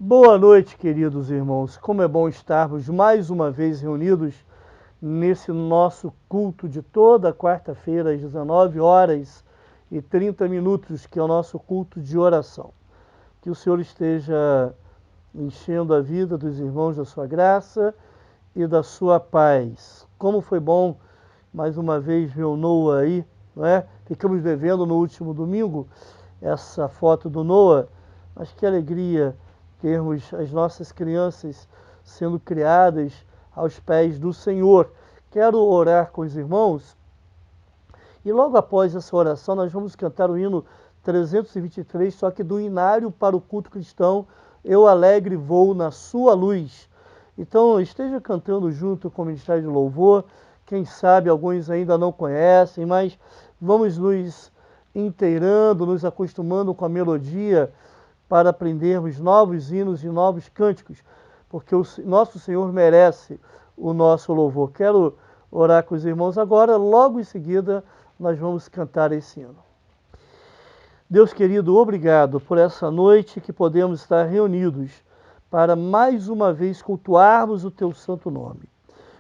Boa noite, queridos irmãos. Como é bom estarmos mais uma vez reunidos nesse nosso culto de toda quarta-feira, às 19 horas e 30 minutos, que é o nosso culto de oração. Que o Senhor esteja enchendo a vida dos irmãos da sua graça e da sua paz. Como foi bom, mais uma vez, ver o Noah aí, não é? Ficamos devendo no último domingo essa foto do Noah, mas que alegria termos as nossas crianças sendo criadas aos pés do Senhor. Quero orar com os irmãos e logo após essa oração nós vamos cantar o hino 323, só que do inário para o culto cristão, Eu Alegre Vou na Sua Luz. Então esteja cantando junto com o Ministério de Louvor. Quem sabe alguns ainda não conhecem, mas vamos nos inteirando, nos acostumando com a melodia para aprendermos novos hinos e novos cânticos, porque o nosso Senhor merece o nosso louvor. Quero orar com os irmãos agora, logo em seguida nós vamos cantar esse hino. Deus querido, obrigado por essa noite que podemos estar reunidos para mais uma vez cultuarmos o teu santo nome.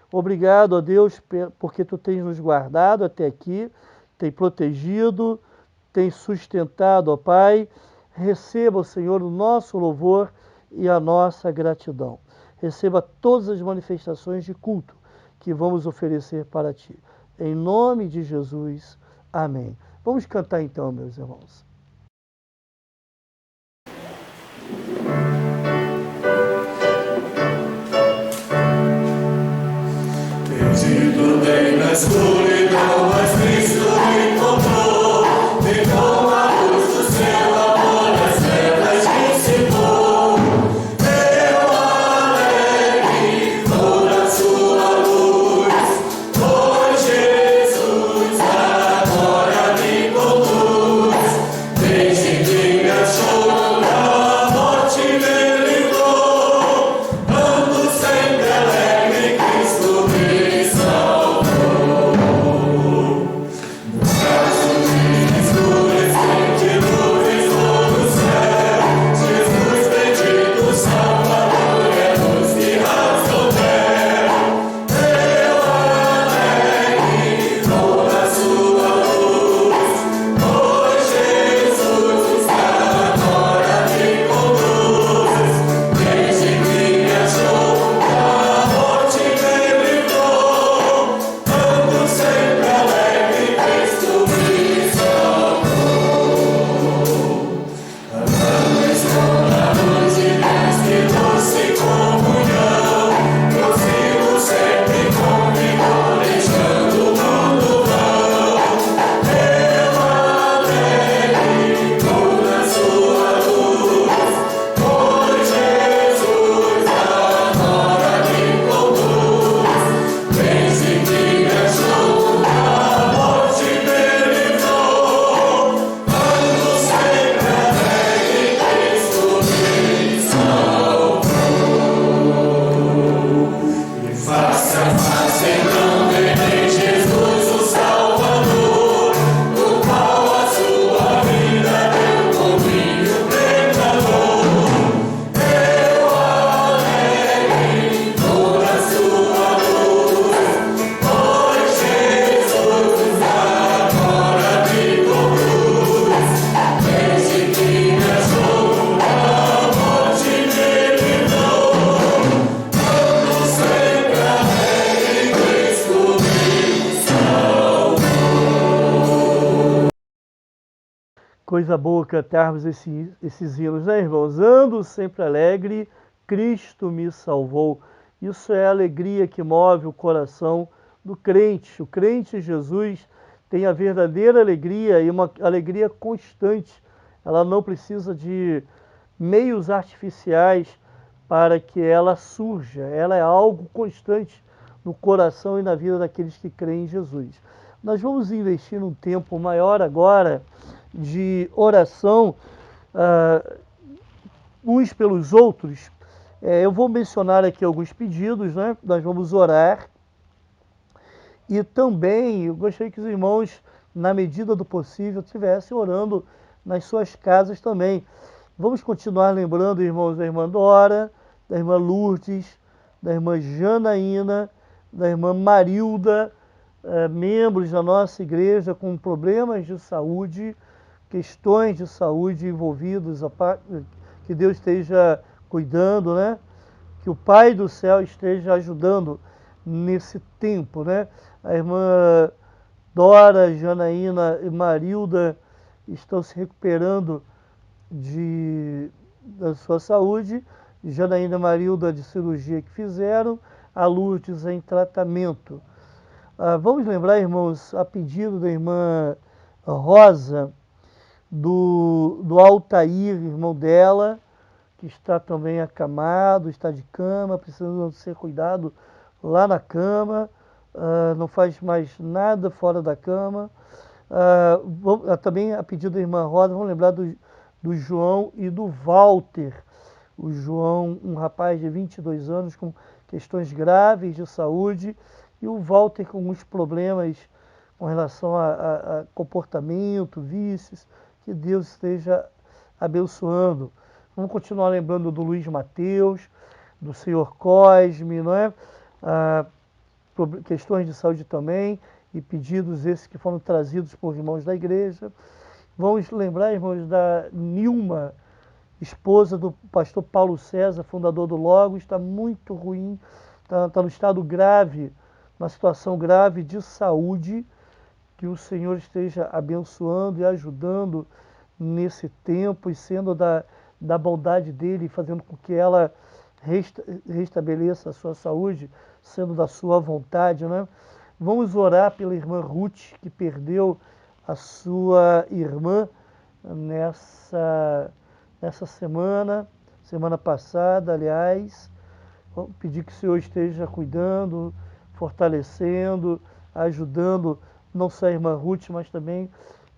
Obrigado a Deus porque tu tens nos guardado até aqui, tem protegido, tem sustentado, ó Pai. Receba, Senhor, o nosso louvor e a nossa gratidão. Receba todas as manifestações de culto que vamos oferecer para Ti. Em nome de Jesus, amém. Vamos cantar então, meus irmãos. Perdido bem na escuridão, mas Cristo me encontrou. Me com a luz do seu amor, as trevas dissipou. Eu alegre vou na sua luz, pois Jesus agora me conduz. Desde que me achou, da morte me livrou. Ando sempre alegre, Cristo me salvou. No caso de escurecente luzes todo o céu, Jesus bendito, Salvador, é luz que rasga o véu. Eu alegre vou na sua luz, pois Jesus agora me conduz. Desde que me achou, da morte me livrou. Ando sempre alegre, Cristo me salvou. Andando estou na luz de Deus, que doce comunhão. Prossigo sempre com vigor, deixando o mundo vão. Eu alegre vou na sua luz, pois Jesus agora me conduz. Desde que me achou, da morte me livrou. Ando sempre alegre, Cristo me salvou. E face a face então verei Jesus, o Salvador, o qual a sua vida deu por mim, o pecador. Eu alegre vou na sua luz, pois Jesus agora me conduz. Desde que me achou, da morte me livrou. Ando sempre alegre, Cristo me salvou. Coisa boa cantarmos esses hinos, né, irmãos? Ando sempre alegre, Cristo me salvou. Isso é a alegria que move o coração do crente. O crente em Jesus tem a verdadeira alegria e uma alegria constante. Ela não precisa de meios artificiais para que ela surja. Ela é algo constante no coração e na vida daqueles que creem em Jesus. Nós vamos investir num tempo maior agora de oração uns pelos outros. Eu vou mencionar aqui alguns pedidos, né? Nós vamos orar. E também eu gostaria que os irmãos, na medida do possível, estivessem orando nas suas casas também. Vamos continuar lembrando, irmãos, da irmã Dora, da irmã Lourdes, da irmã Janaína, da irmã Marilda, membros da nossa igreja com problemas de saúde, questões de saúde envolvidas, que Deus esteja cuidando, né? Que o Pai do céu esteja ajudando nesse tempo, né? A irmã Dora, Janaína e Marilda estão se recuperando da sua saúde, Janaína e Marilda de cirurgia que fizeram, a Lourdes em tratamento. Vamos lembrar, irmãos, a pedido da irmã Rosa, do Altair, irmão dela, que está também acamado, está de cama, precisando ser cuidado lá na cama, não faz mais nada fora da cama. Também a pedido da irmã Rosa, vamos lembrar do João e do Walter. O João, um rapaz de 22 anos com questões graves de saúde, e o Walter com alguns problemas com relação a comportamento, vícios, que Deus esteja abençoando. Vamos continuar lembrando do Luiz Mateus, do senhor Cosme, não é? Questões de saúde também, e pedidos esses que foram trazidos por irmãos da igreja. Vamos lembrar, irmãos, da Nilma, esposa do pastor Paulo César, fundador do Logos, está muito ruim, está no estado grave, uma situação grave de saúde, que o Senhor esteja abençoando e ajudando nesse tempo e sendo da bondade dele, fazendo com que ela restabeleça a sua saúde, sendo da sua vontade, né? Vamos orar pela irmã Ruth, que perdeu a sua irmã nessa semana passada, aliás. Vamos pedir que o Senhor esteja cuidando, fortalecendo, ajudando não só a irmã Ruth, mas também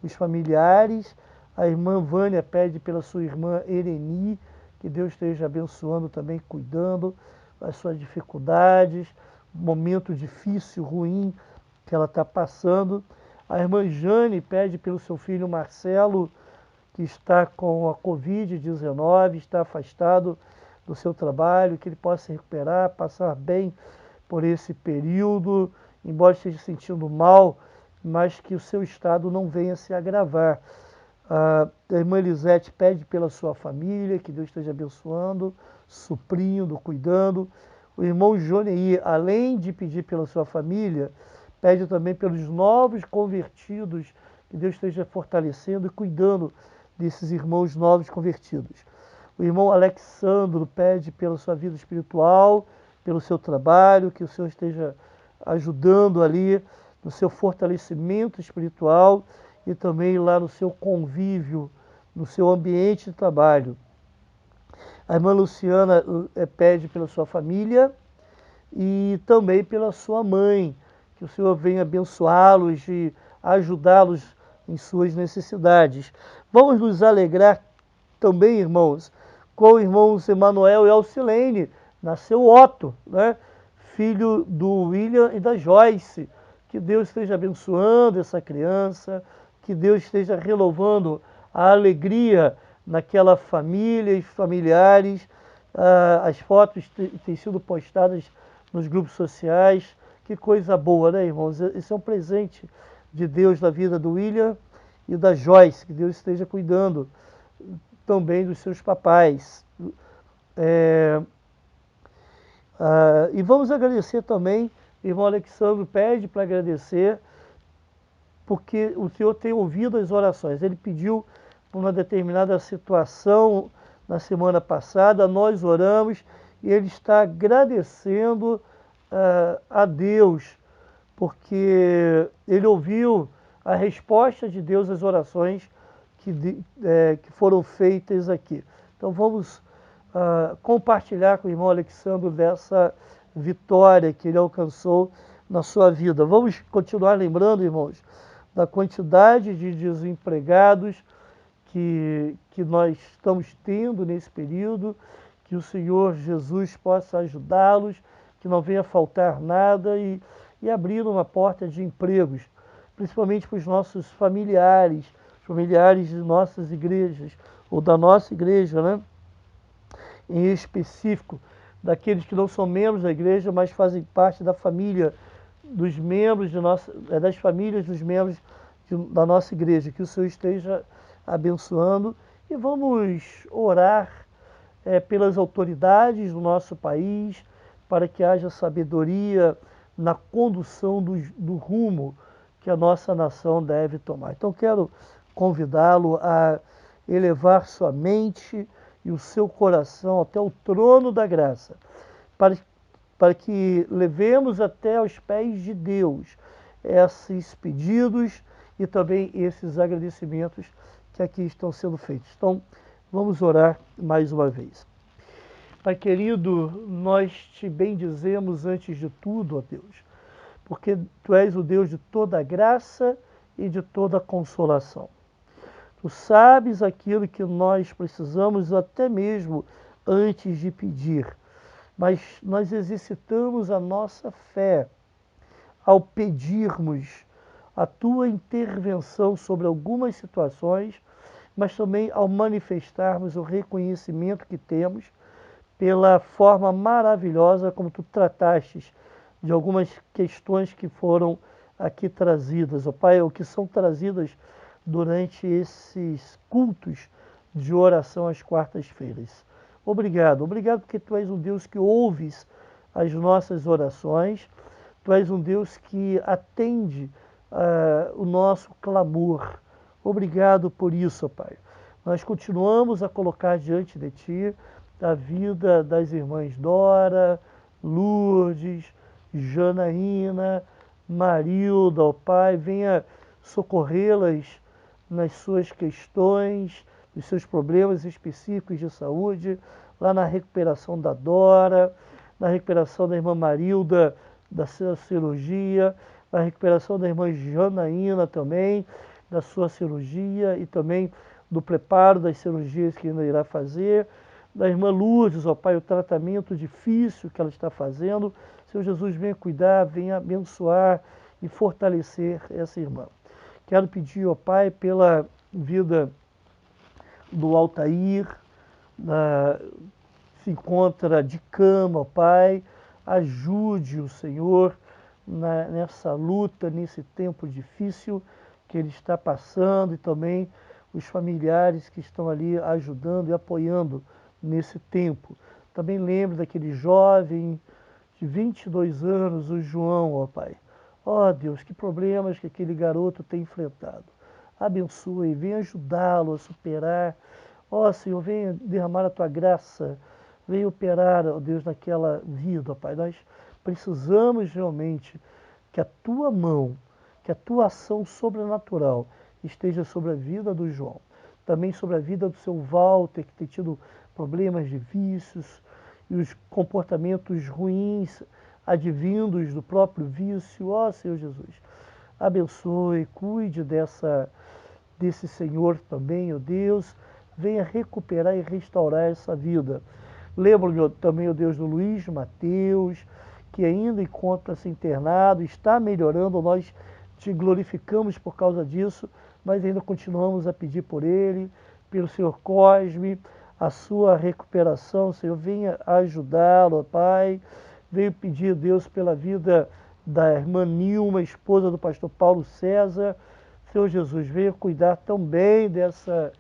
os familiares. A irmã Vânia pede pela sua irmã Ereni, que Deus esteja abençoando também, cuidando das suas dificuldades, momento difícil, ruim que ela está passando. A irmã Jane pede pelo seu filho Marcelo, que está com a Covid-19, está afastado do seu trabalho, que ele possa se recuperar, passar bem por esse período, embora esteja se sentindo mal, mas que o seu estado não venha se agravar. A irmã Elisete pede pela sua família, que Deus esteja abençoando, suprindo, cuidando. O irmão Joneir, além de pedir pela sua família, pede também pelos novos convertidos, que Deus esteja fortalecendo e cuidando desses irmãos novos convertidos. O irmão Alexandro pede pela sua vida espiritual, pelo seu trabalho, que o Senhor esteja ajudando ali no seu fortalecimento espiritual e também lá no seu convívio, no seu ambiente de trabalho. A irmã Luciana pede pela sua família e também pela sua mãe, que o Senhor venha abençoá-los e ajudá-los em suas necessidades. Vamos nos alegrar também, irmãos, com os irmãos Emanuel e Alcilene. Nasceu Otto, né? Filho do William e da Joyce. Que Deus esteja abençoando essa criança, que Deus esteja renovando a alegria naquela família e familiares. As fotos têm sido postadas nos grupos sociais. Que coisa boa, né, irmãos? Esse é um presente de Deus na vida do William e da Joyce. Que Deus esteja cuidando também dos seus papais. E vamos agradecer também, o irmão Alexandre pede para agradecer, porque o Senhor tem ouvido as orações. Ele pediu por uma determinada situação na semana passada, nós oramos, e ele está agradecendo a Deus, porque ele ouviu a resposta de Deus às orações que foram feitas aqui. Então vamos compartilhar com o irmão Alexandre dessa vitória que ele alcançou na sua vida. Vamos continuar lembrando, irmãos, da quantidade de desempregados que nós estamos tendo nesse período, que o Senhor Jesus possa ajudá-los, que não venha faltar nada e abrir uma porta de empregos, principalmente para os nossos familiares de nossas igrejas, ou da nossa igreja, né? Em específico, daqueles que não são membros da igreja, mas fazem parte da família dos membros de nossa, das famílias dos membros da nossa igreja. Que o Senhor esteja abençoando e vamos orar pelas autoridades do nosso país, para que haja sabedoria na condução do rumo que a nossa nação deve tomar. Então quero convidá-lo a elevar sua mente e o seu coração até o trono da graça, para, para que levemos até aos pés de Deus esses pedidos e também esses agradecimentos que aqui estão sendo feitos. Então, vamos orar mais uma vez. Pai querido, nós te bendizemos antes de tudo, ó Deus, porque Tu és o Deus de toda graça e de toda consolação. Tu sabes aquilo que nós precisamos até mesmo antes de pedir, mas nós exercitamos a nossa fé ao pedirmos a Tua intervenção sobre algumas situações, mas também ao manifestarmos o reconhecimento que temos pela forma maravilhosa como Tu trataste de algumas questões que foram aqui trazidas, ó Pai, ou que são trazidas durante esses cultos de oração às quartas-feiras. Obrigado, obrigado porque Tu és um Deus que ouves as nossas orações, Tu és um Deus que atende o nosso clamor. Obrigado por isso, ó Pai. Nós continuamos a colocar diante de Ti a vida das irmãs Dora, Lourdes, Janaína, Marilda, ó Pai, venha socorrê-las nas suas questões, nos seus problemas específicos de saúde, lá na recuperação da Dora, na recuperação da irmã Marilda, da sua cirurgia, na recuperação da irmã Janaína também, da sua cirurgia e também do preparo das cirurgias que ainda irá fazer, da irmã Lourdes, ó Pai, o tratamento difícil que ela está fazendo. Senhor Jesus, venha cuidar, venha abençoar e fortalecer essa irmã. Quero pedir, ó Pai, pela vida do Altair, se encontra de cama, ó Pai, ajude o Senhor nessa luta, nesse tempo difícil que ele está passando e também os familiares que estão ali ajudando e apoiando nesse tempo. Também lembro daquele jovem de 22 anos, o João, ó Pai. Ó Deus, que problemas que aquele garoto tem enfrentado. Abençoe, venha ajudá-lo a superar. Ó Senhor, venha derramar a Tua graça, venha operar, ó Deus, naquela vida, ó Pai. Nós precisamos realmente que a Tua mão, que a Tua ação sobrenatural esteja sobre a vida do João. Também sobre a vida do seu Walter, que tem tido problemas de vícios e os comportamentos ruins advindos do próprio vício. Ó Senhor Jesus, abençoe, cuide desse Senhor também, ó Deus, venha recuperar e restaurar essa vida. Lembro-me também, ó Deus, do Luiz Mateus, que ainda encontra-se internado, está melhorando, nós te glorificamos por causa disso, mas ainda continuamos a pedir por ele, pelo Senhor Cosme, a sua recuperação. Senhor, venha ajudá-lo, ó Pai. Venho pedir, Deus, pela vida da irmã Nilma, esposa do pastor Paulo César. Senhor Jesus, venha cuidar também dessa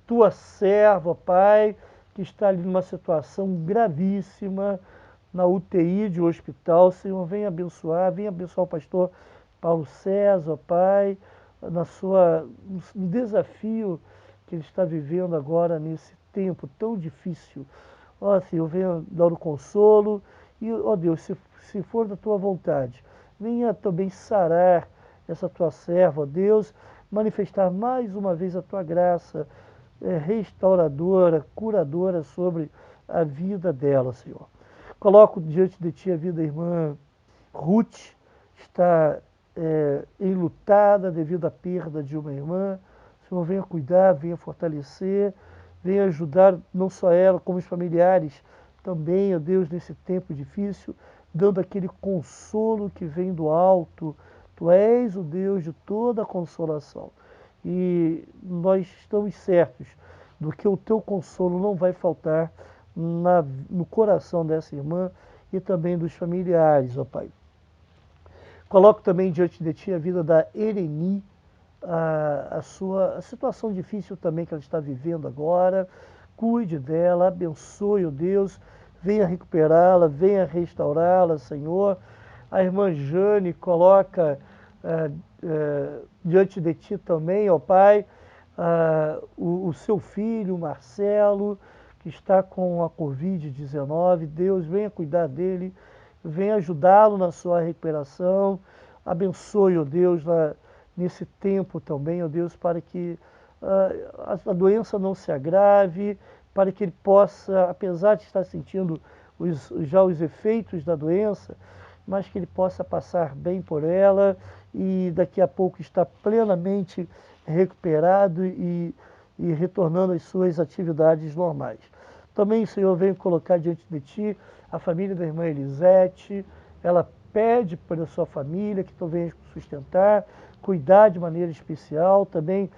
tua serva, ó Pai, que está ali numa situação gravíssima, na UTI de um hospital. Senhor, venha abençoar o pastor Paulo César, ó Pai, no desafio que ele está vivendo agora nesse tempo tão difícil. Ó Senhor, venha dar o consolo e, ó Deus, se for da Tua vontade, venha também sarar essa Tua serva, ó Deus, manifestar mais uma vez a Tua graça restauradora, curadora sobre a vida dela, Senhor. Coloco diante de Ti a vida da irmã Ruth, está enlutada devido à perda de uma irmã. Senhor, venha cuidar, venha fortalecer, venha ajudar não só ela, como os familiares também, ó Deus, nesse tempo difícil, dando aquele consolo que vem do alto. Tu és o Deus de toda a consolação. E nós estamos certos do que o teu consolo não vai faltar no coração dessa irmã e também dos familiares, ó Pai. Coloco também diante de Ti a vida da Ereni, a situação difícil também que ela está vivendo agora. Cuide dela, abençoe, ó Deus, venha recuperá-la, venha restaurá-la, Senhor. A irmã Jane coloca diante de Ti também, ó Pai, o seu filho, Marcelo, que está com a Covid-19. Deus, venha cuidar dele, venha ajudá-lo na sua recuperação. Abençoe, ó Deus, nesse tempo também, ó Deus, para que a doença não se agrave, para que ele possa, apesar de estar sentindo já os efeitos da doença, mas que ele possa passar bem por ela e daqui a pouco estar plenamente recuperado e retornando às suas atividades normais. Também, Senhor, venho colocar diante de Ti a família da irmã Elisete. Ela pede pela sua família que Tu venhas sustentar, cuidar de maneira especial. Também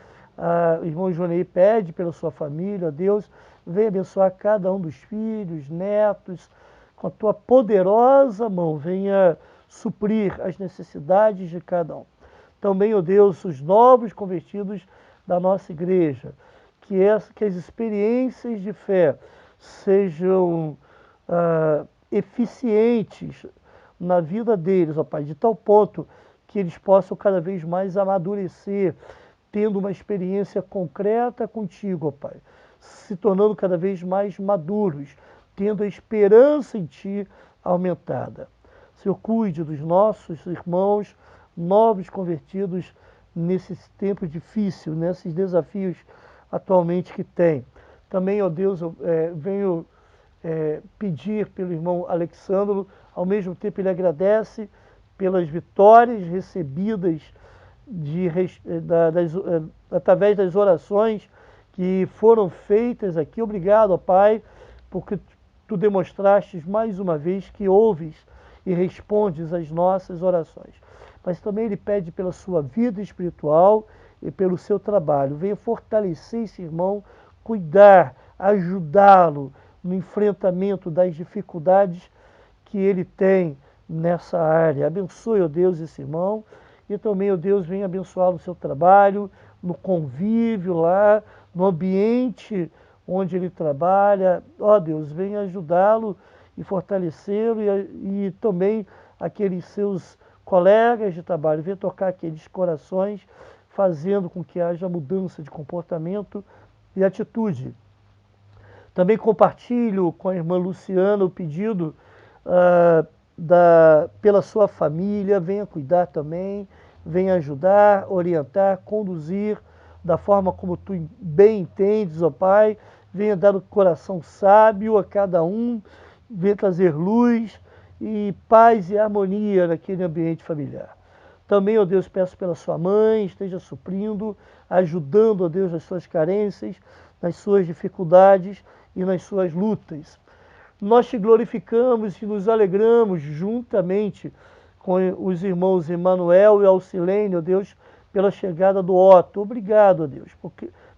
o irmão Jonei pede pela sua família, ó Deus, venha abençoar cada um dos filhos, netos, com a Tua poderosa mão, venha suprir as necessidades de cada um. Também, ó Deus, os novos convertidos da nossa igreja, que as experiências de fé sejam eficientes na vida deles, ó Pai, de tal ponto que eles possam cada vez mais amadurecer, tendo uma experiência concreta contigo, ó Pai, se tornando cada vez mais maduros, tendo a esperança em Ti aumentada. Senhor, cuide dos nossos irmãos novos convertidos nesse tempo difícil, nesses desafios atualmente que tem. Também, ó Deus, eu venho pedir pelo irmão Alexandro, ao mesmo tempo ele agradece pelas vitórias recebidas através das orações que foram feitas aqui. Obrigado, ó Pai, porque Tu demonstraste mais uma vez que ouves e respondes às nossas orações. Mas também ele pede pela sua vida espiritual e pelo seu trabalho. Venha fortalecer esse irmão, cuidar, ajudá-lo no enfrentamento das dificuldades que ele tem nessa área. Abençoe, ó Deus, esse irmão. E também, ó Deus, venha abençoá-lo no seu trabalho, no convívio lá, no ambiente onde ele trabalha. Ó Deus, venha ajudá-lo e fortalecê-lo e também aqueles seus colegas de trabalho. Venha tocar aqueles corações, fazendo com que haja mudança de comportamento e atitude. Também compartilho com a irmã Luciana o pedido pela sua família. Venha cuidar também, venha ajudar, orientar, conduzir da forma como Tu bem entendes, ó Pai. Venha dar um coração sábio a cada um, venha trazer luz e paz e harmonia naquele ambiente familiar. Também, ó Deus, peço pela sua mãe, esteja suprindo, ajudando, ó Deus, nas suas carências, nas suas dificuldades e nas suas lutas. Nós Te glorificamos e nos alegramos juntamente com os irmãos Emanuel e Alcilene, ó Deus, pela chegada do Otto. Obrigado, ó Deus,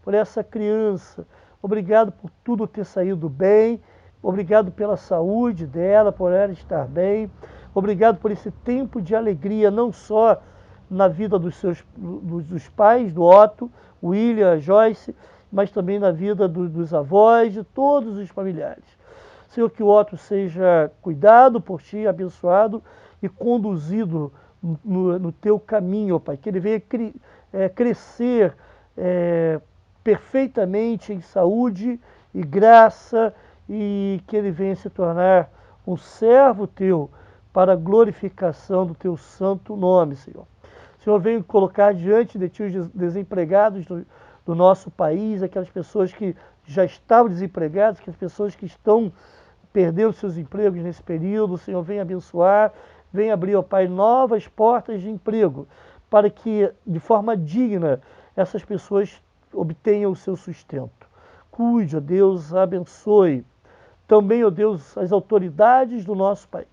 por essa criança. Obrigado por tudo ter saído bem. Obrigado pela saúde dela, por ela estar bem. Obrigado por esse tempo de alegria, não só na vida dos pais do Otto, o William, a Joyce, mas também na vida dos avós, de todos os familiares. Senhor, que o Otto seja cuidado por Ti, abençoado e conduzido no Teu caminho, ó Pai. Que ele venha crescer perfeitamente em saúde e graça e que ele venha se tornar um servo Teu para a glorificação do Teu santo nome, Senhor. Senhor, venho colocar diante de Ti os desempregados do nosso país, aquelas pessoas que já estavam desempregadas, aquelas pessoas que estão perdendo seus empregos nesse período. Senhor, venha abençoar, venha abrir, ó Pai, novas portas de emprego, para que, de forma digna, essas pessoas obtenham o seu sustento. Cuide, ó Deus, abençoe. Também, ó Deus, as autoridades do nosso país.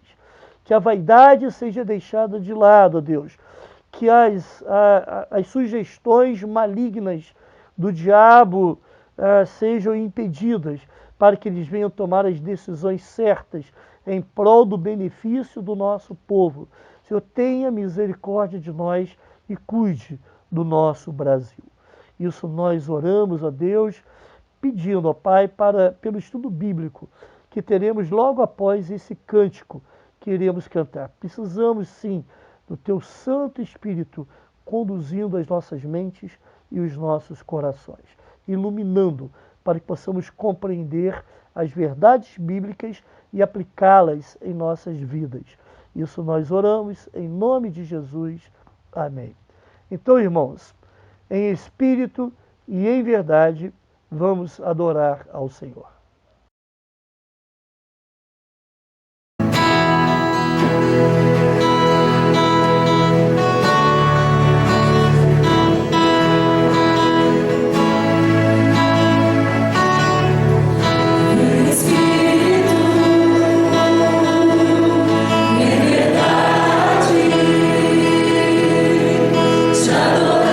Que a vaidade seja deixada de lado, ó Deus. Que as sugestões malignas do diabo sejam impedidas, para que eles venham tomar as decisões certas em prol do benefício do nosso povo. Senhor, tenha misericórdia de nós e cuide do nosso Brasil. Isso nós oramos a Deus, pedindo, ó Pai, pelo estudo bíblico, que teremos logo após esse cântico que iremos cantar. Precisamos, sim, do Teu Santo Espírito conduzindo as nossas mentes e os nossos corações, iluminando para que possamos compreender as verdades bíblicas e aplicá-las em nossas vidas. Isso nós oramos em nome de Jesus. Amém. Então, irmãos, em espírito e em verdade, vamos adorar ao Senhor. Te adoramos.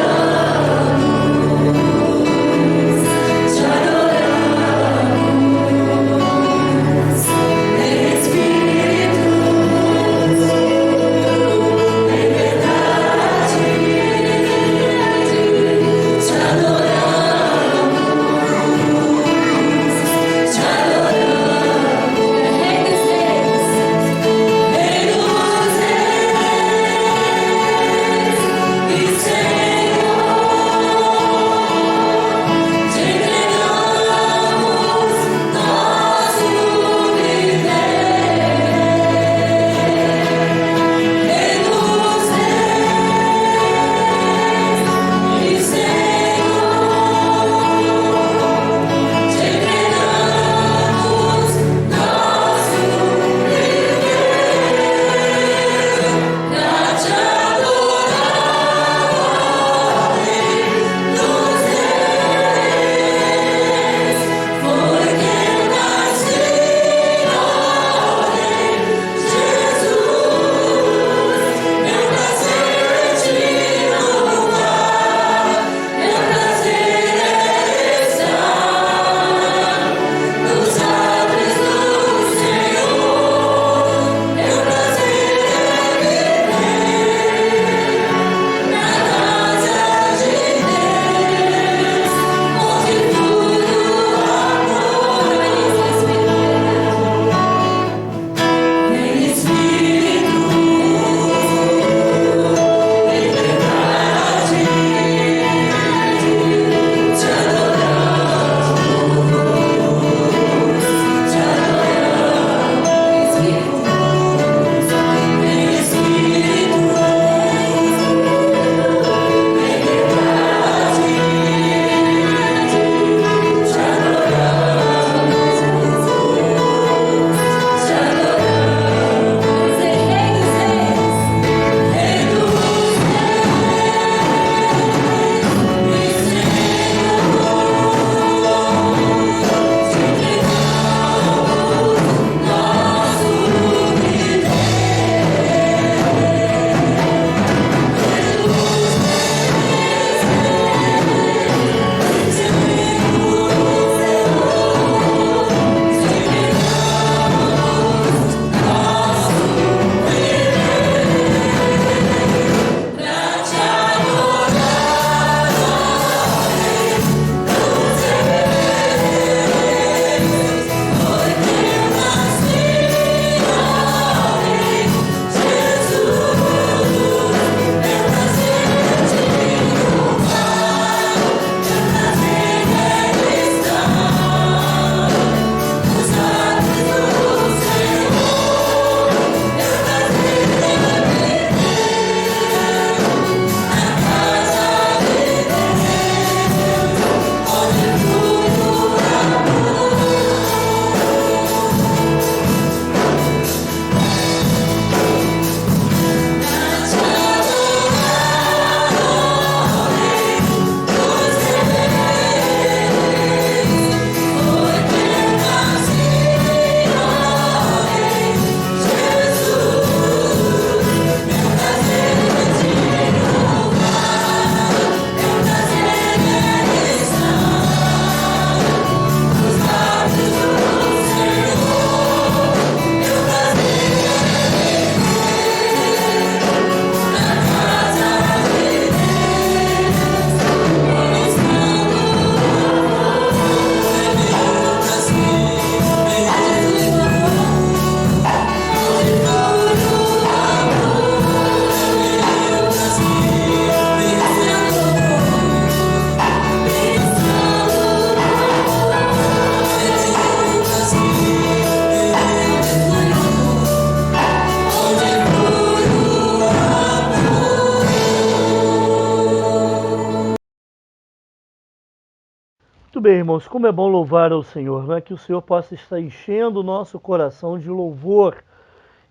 Muito bem, irmãos, como é bom louvar ao Senhor, não é? Que o Senhor possa estar enchendo o nosso coração de louvor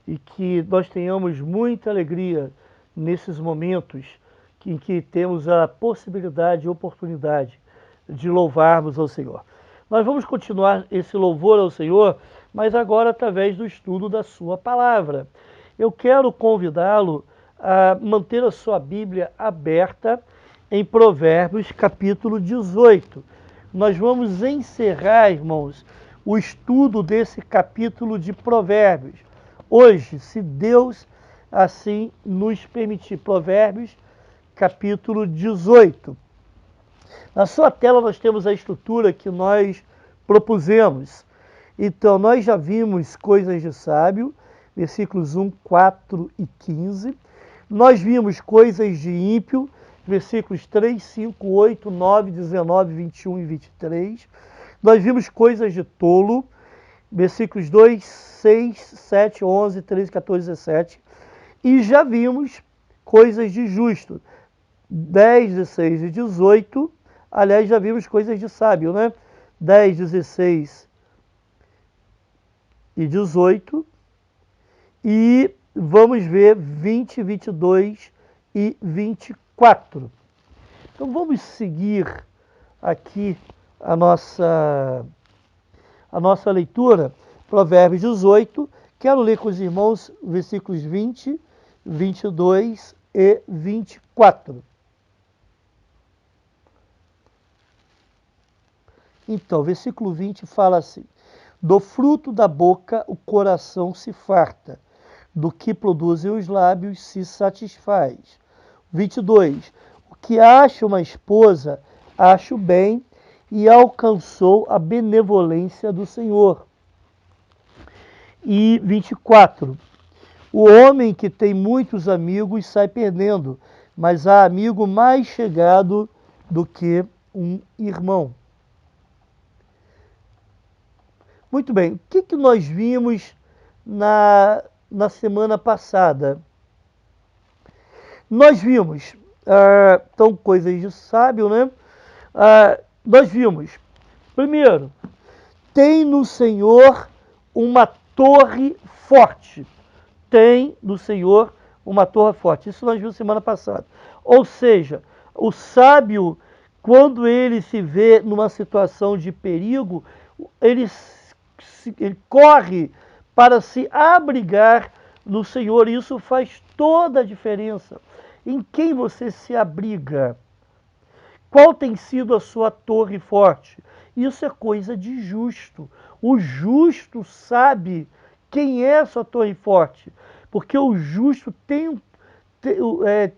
e que nós tenhamos muita alegria nesses momentos em que temos a possibilidade e oportunidade de louvarmos ao Senhor. Nós vamos continuar esse louvor ao Senhor, mas agora através do estudo da sua palavra. Eu quero convidá-lo a manter a sua Bíblia aberta em Provérbios capítulo 18. Nós vamos encerrar, irmãos, o estudo desse capítulo de Provérbios. Hoje, se Deus assim nos permitir. Provérbios capítulo 18. Na sua tela nós temos a estrutura que nós propusemos. Então, nós já vimos coisas de sábio, versículos 1, 4 e 15. Nós vimos coisas de ímpio, versículos 3, 5, 8, 9, 19, 21 e 23. Nós vimos coisas de tolo, versículos 2, 6, 7, 11, 13, 14, 17. E já vimos coisas de justo, 10, 16 e 18. Aliás, já vimos coisas de sábio, né? 10, 16 e 18. E vamos ver 20, 22 e 24. Então vamos seguir aqui a nossa leitura, Provérbios 18. Quero ler com os irmãos versículos 20, 22 e 24. Então, versículo 20 fala assim: do fruto da boca o coração se farta, do que produzem os lábios se satisfaz. 22. O que acha uma esposa, acha o bem e alcançou a benevolência do Senhor. E 24. O homem que tem muitos amigos sai perdendo, mas há amigo mais chegado do que um irmão. Muito bem, o que nós vimos na semana passada? Nós vimos, então, coisas de sábio, né? Nós vimos, primeiro, tem no Senhor uma torre forte. Tem no Senhor uma torre forte. Isso nós vimos semana passada. Ou seja, o sábio, quando ele se vê numa situação de perigo, ele corre para se abrigar no Senhor. E isso faz toda a diferença. Em quem você se abriga? Qual tem sido a sua torre forte? Isso é coisa de justo. O justo sabe quem é a sua torre forte, porque o justo tem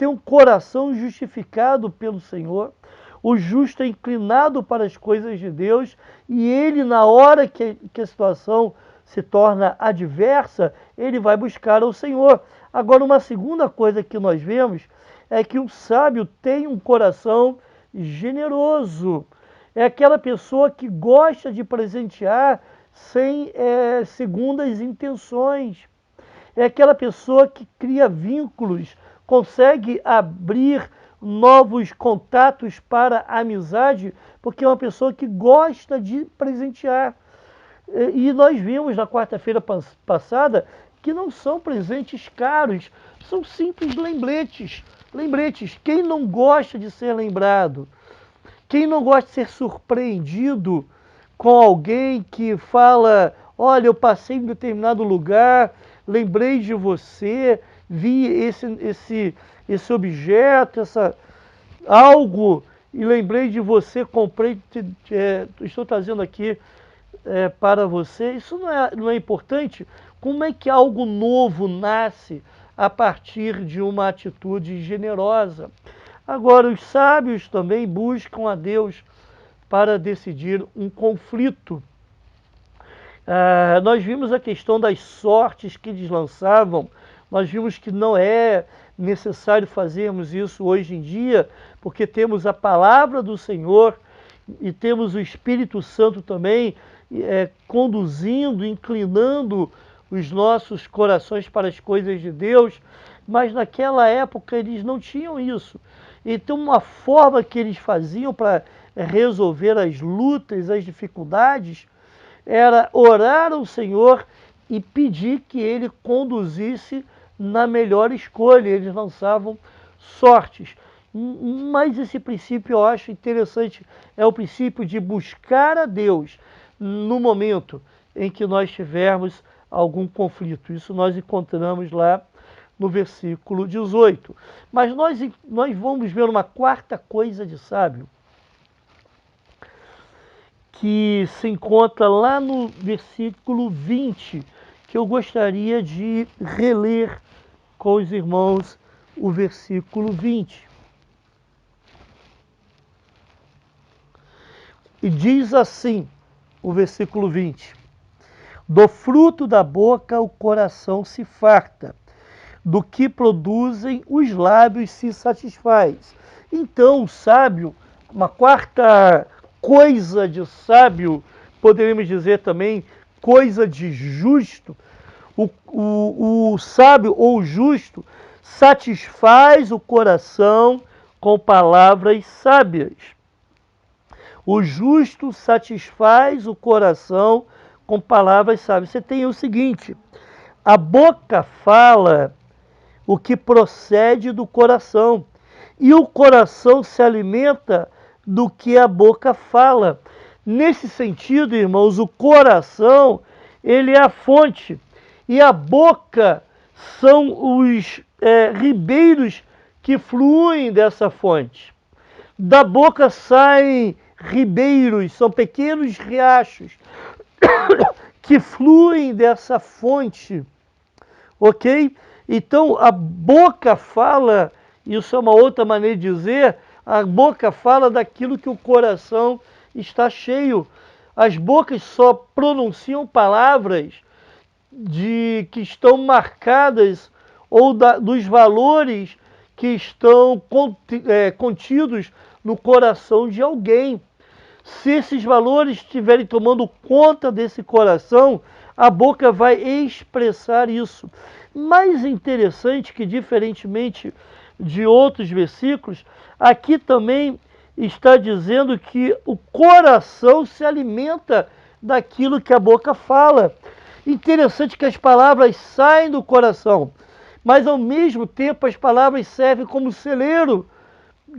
um coração justificado pelo Senhor. O justo é inclinado para as coisas de Deus e ele, na hora que a situação se torna adversa, ele vai buscar ao Senhor. Agora, uma segunda coisa que nós vemos é que o sábio tem um coração generoso. É aquela pessoa que gosta de presentear sem segundas intenções. É aquela pessoa que cria vínculos, consegue abrir novos contatos para a amizade, porque é uma pessoa que gosta de presentear. E nós vimos na quarta-feira passada que não são presentes caros, são simples lembretes. Lembretes. Quem não gosta de ser lembrado? Quem não gosta de ser surpreendido com alguém que fala: olha, eu passei em determinado lugar, lembrei de você, vi esse objeto, algo, e lembrei de você, comprei, estou trazendo aqui para você. Isso não é importante? Como é que algo novo nasce a partir de uma atitude generosa? Agora, os sábios também buscam a Deus para decidir um conflito. Nós vimos a questão das sortes que eles lançavam. Nós vimos que não é necessário fazermos isso hoje em dia, porque temos a palavra do Senhor e temos o Espírito Santo também conduzindo, inclinando os nossos corações para as coisas de Deus. Mas naquela época eles não tinham isso. Então, uma forma que eles faziam para resolver as lutas, as dificuldades, era orar ao Senhor e pedir que Ele conduzisse na melhor escolha. Eles lançavam sortes. Mas esse princípio eu acho interessante, é o princípio de buscar a Deus no momento em que nós tivermos algum conflito. Isso nós encontramos lá no versículo 18. Mas nós vamos ver uma quarta coisa de sábio, que se encontra lá no versículo 20, que eu gostaria de reler com os irmãos o versículo 20. E diz assim, o versículo 20: do fruto da boca o coração se farta, do que produzem os lábios se satisfaz. Então, o sábio, uma quarta coisa de sábio, poderíamos dizer também coisa de justo, o sábio ou o justo satisfaz o coração com palavras sábias. O justo satisfaz o coração com palavras sábias. Você tem o seguinte: a boca fala o que procede do coração, e o coração se alimenta do que a boca fala. Nesse sentido, irmãos, o coração, ele é a fonte, e a boca são os ribeiros que fluem dessa fonte. Da boca saem ribeiros, são pequenos riachos que fluem dessa fonte, ok? Então a boca fala, isso é uma outra maneira de dizer, a boca fala daquilo que o coração está cheio. As bocas só pronunciam palavras que estão marcadas ou dos valores que estão contidos no coração de alguém. Se esses valores estiverem tomando conta desse coração, a boca vai expressar isso. Mais interessante que, diferentemente de outros versículos, aqui também está dizendo que o coração se alimenta daquilo que a boca fala. Interessante que as palavras saem do coração, mas ao mesmo tempo as palavras servem como celeiro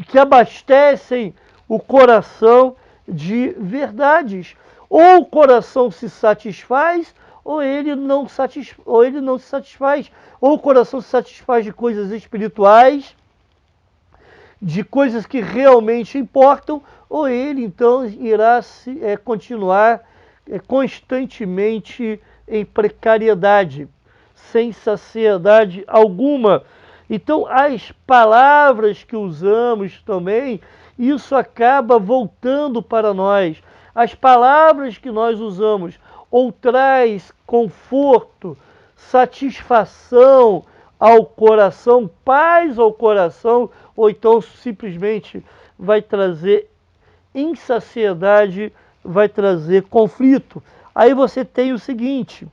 que abastecem o coração de verdades. Ou o coração se satisfaz, ou ele não se satisfaz. Ou o coração se satisfaz de coisas espirituais, de coisas que realmente importam, ou ele então irá continuar constantemente em precariedade, sem saciedade alguma. Então, as palavras que usamos também, isso acaba voltando para nós. As palavras que nós usamos ou traz conforto, satisfação ao coração, paz ao coração, ou então simplesmente vai trazer insaciedade, vai trazer conflito. Aí você tem o seguinte: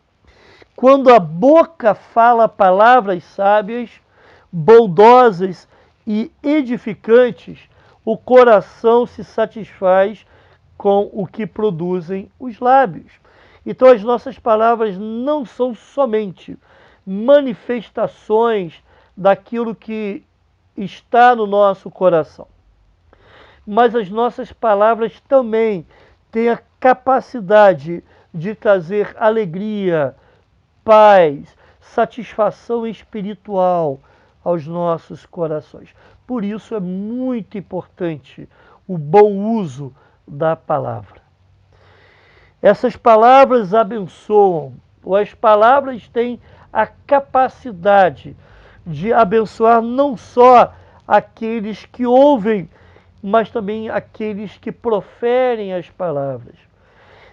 quando a boca fala palavras sábias, bondosas e edificantes, o coração se satisfaz com o que produzem os lábios. Então as nossas palavras não são somente manifestações daquilo que está no nosso coração, mas as nossas palavras também têm a capacidade de trazer alegria, paz, satisfação espiritual aos nossos corações. Por isso é muito importante o bom uso da palavra. Essas palavras abençoam, ou as palavras têm a capacidade de abençoar não só aqueles que ouvem, mas também aqueles que proferem as palavras.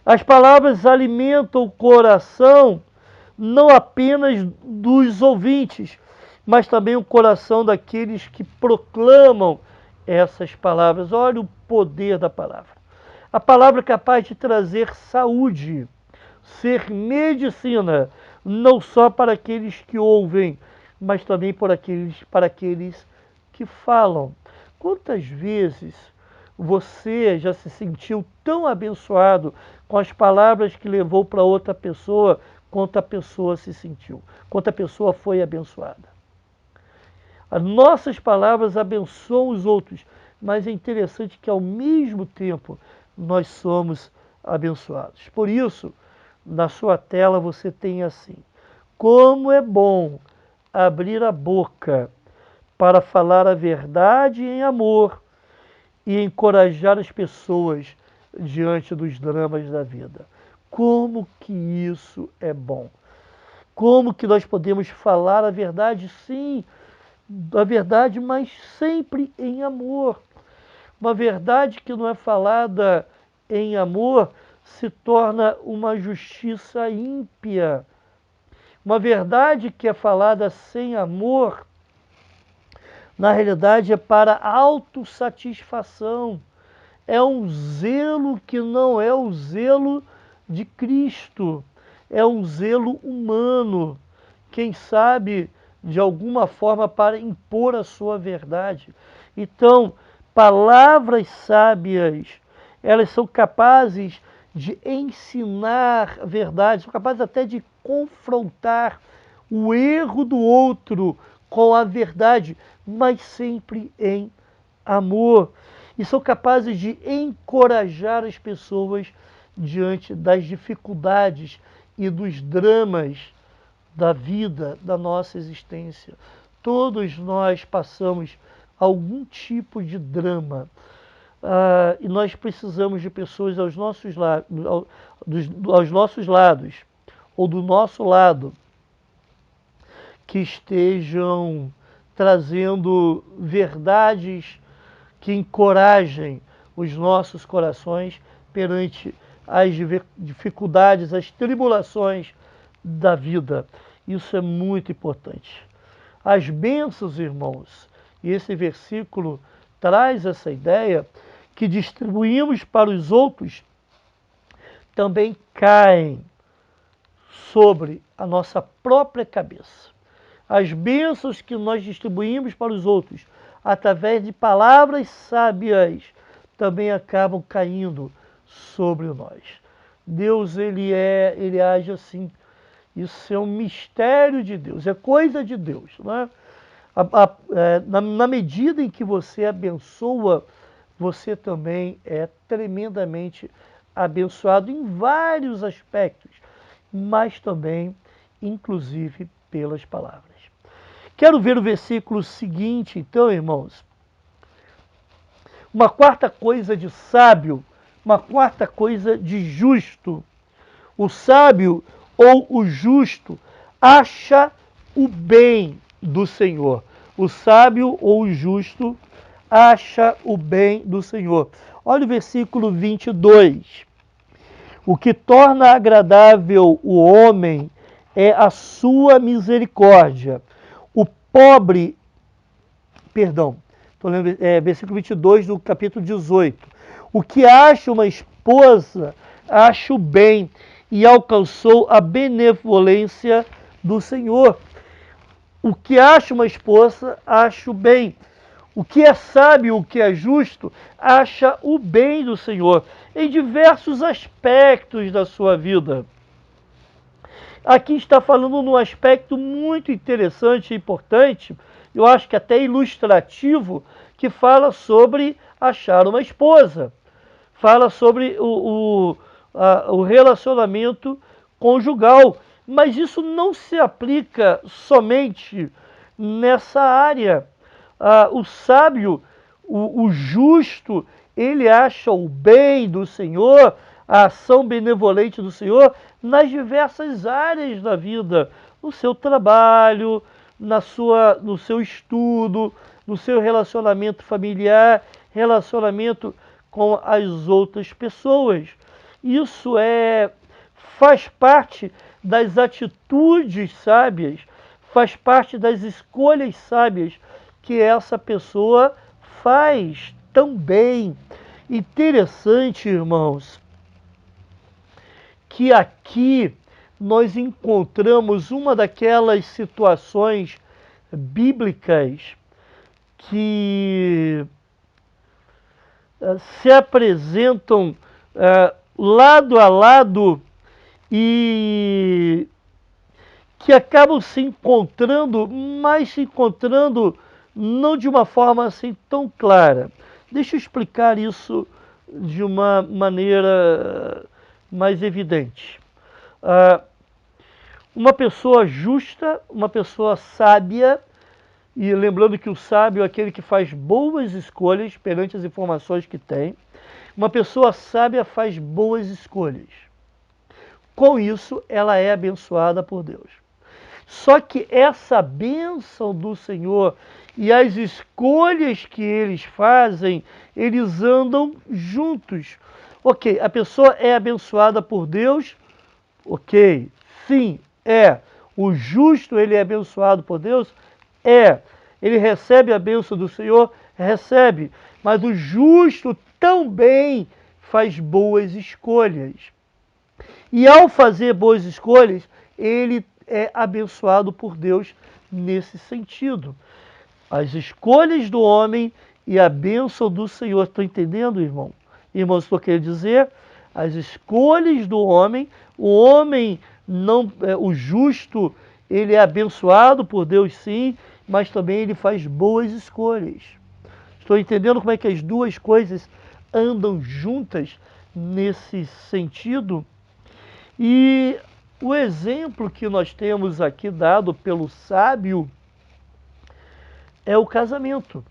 As palavras alimentam o coração não apenas dos ouvintes, mas também o coração daqueles que proclamam essas palavras. Olha o poder da palavra. A palavra é capaz de trazer saúde, ser medicina, não só para aqueles que ouvem, mas também para aqueles que falam. Quantas vezes você já se sentiu tão abençoado com as palavras que levou para outra pessoa, quanto a pessoa se sentiu, quanto a pessoa foi abençoada. As nossas palavras abençoam os outros, mas é interessante que ao mesmo tempo nós somos abençoados. Por isso, na sua tela você tem assim: como é bom abrir a boca para falar a verdade em amor e encorajar as pessoas diante dos dramas da vida. Como que isso é bom? Como que nós podemos falar a verdade? Sim, a verdade, mas sempre em amor. Uma verdade que não é falada em amor se torna uma justiça ímpia. Uma verdade que é falada sem amor, na realidade, é para autossatisfação. É um zelo que não é o zelo de Cristo. É um zelo humano. Quem sabe, de alguma forma, para impor a sua verdade. Então, palavras sábias, elas são capazes de ensinar verdade, são capazes até de confrontar o erro do outro com a verdade, mas sempre em amor. E são capazes de encorajar as pessoas diante das dificuldades e dos dramas da vida, da nossa existência. Todos nós passamos algum tipo de drama. E nós precisamos de pessoas aos nossos lados, ou do nosso lado, que estejam trazendo verdades que encorajem os nossos corações perante as dificuldades, as tribulações da vida. Isso é muito importante. As bênçãos, irmãos, e esse versículo traz essa ideia, que distribuímos para os outros, também caem sobre a nossa própria cabeça. As bênçãos que nós distribuímos para os outros, através de palavras sábias, também acabam caindo sobre nós. Deus, ele age assim. Isso é um mistério de Deus, é coisa de Deus, né? Na medida em que você abençoa, você também é tremendamente abençoado em vários aspectos, mas também, inclusive, pelas palavras. Quero ver o versículo seguinte, então, irmãos. Uma quarta coisa de sábio, uma quarta coisa de justo. O sábio ou o justo acha o bem do Senhor. O sábio ou o justo acha o bem do Senhor. Olha o versículo 22. O que torna agradável o homem é a sua misericórdia. O pobre, perdão, estou lendo, versículo 22 do capítulo 18. O que acha uma esposa, acha o bem e alcançou a benevolência do Senhor. O que acha uma esposa, acha o bem. O que é sábio, o que é justo, acha o bem do Senhor em diversos aspectos da sua vida. Aqui está falando num aspecto muito interessante e importante, eu acho que até ilustrativo, que fala sobre achar uma esposa. Fala sobre o relacionamento conjugal. Mas isso não se aplica somente nessa área. O sábio, o justo, ele acha o bem do Senhor, a ação benevolente do Senhor nas diversas áreas da vida, no seu trabalho, no seu estudo, no seu relacionamento familiar, relacionamento com as outras pessoas. Isso faz parte das atitudes sábias, faz parte das escolhas sábias que essa pessoa faz também. Interessante, irmãos, que aqui nós encontramos uma daquelas situações bíblicas que se apresentam lado a lado e que acabam se encontrando, mas se encontrando não de uma forma assim tão clara. Deixa eu explicar isso de uma maneira mais evidente. Uma pessoa justa, uma pessoa sábia, e lembrando que o sábio é aquele que faz boas escolhas perante as informações que tem, uma pessoa sábia faz boas escolhas. Com isso, ela é abençoada por Deus. Só que essa bênção do Senhor e as escolhas que eles fazem, eles andam juntos. Ok, a pessoa é abençoada por Deus, ok, sim, é. O justo, ele é abençoado por Deus, é. Ele recebe a bênção do Senhor, recebe. Mas o justo também faz boas escolhas. E ao fazer boas escolhas, ele é abençoado por Deus nesse sentido. As escolhas do homem e a bênção do Senhor. Estão entendendo, irmão? Irmãos, estou querendo dizer, as escolhas do homem, o homem não, o justo, ele é abençoado por Deus sim, mas também ele faz boas escolhas. Estou entendendo como é que as duas coisas andam juntas nesse sentido? E o exemplo que nós temos aqui dado pelo sábio é o casamento.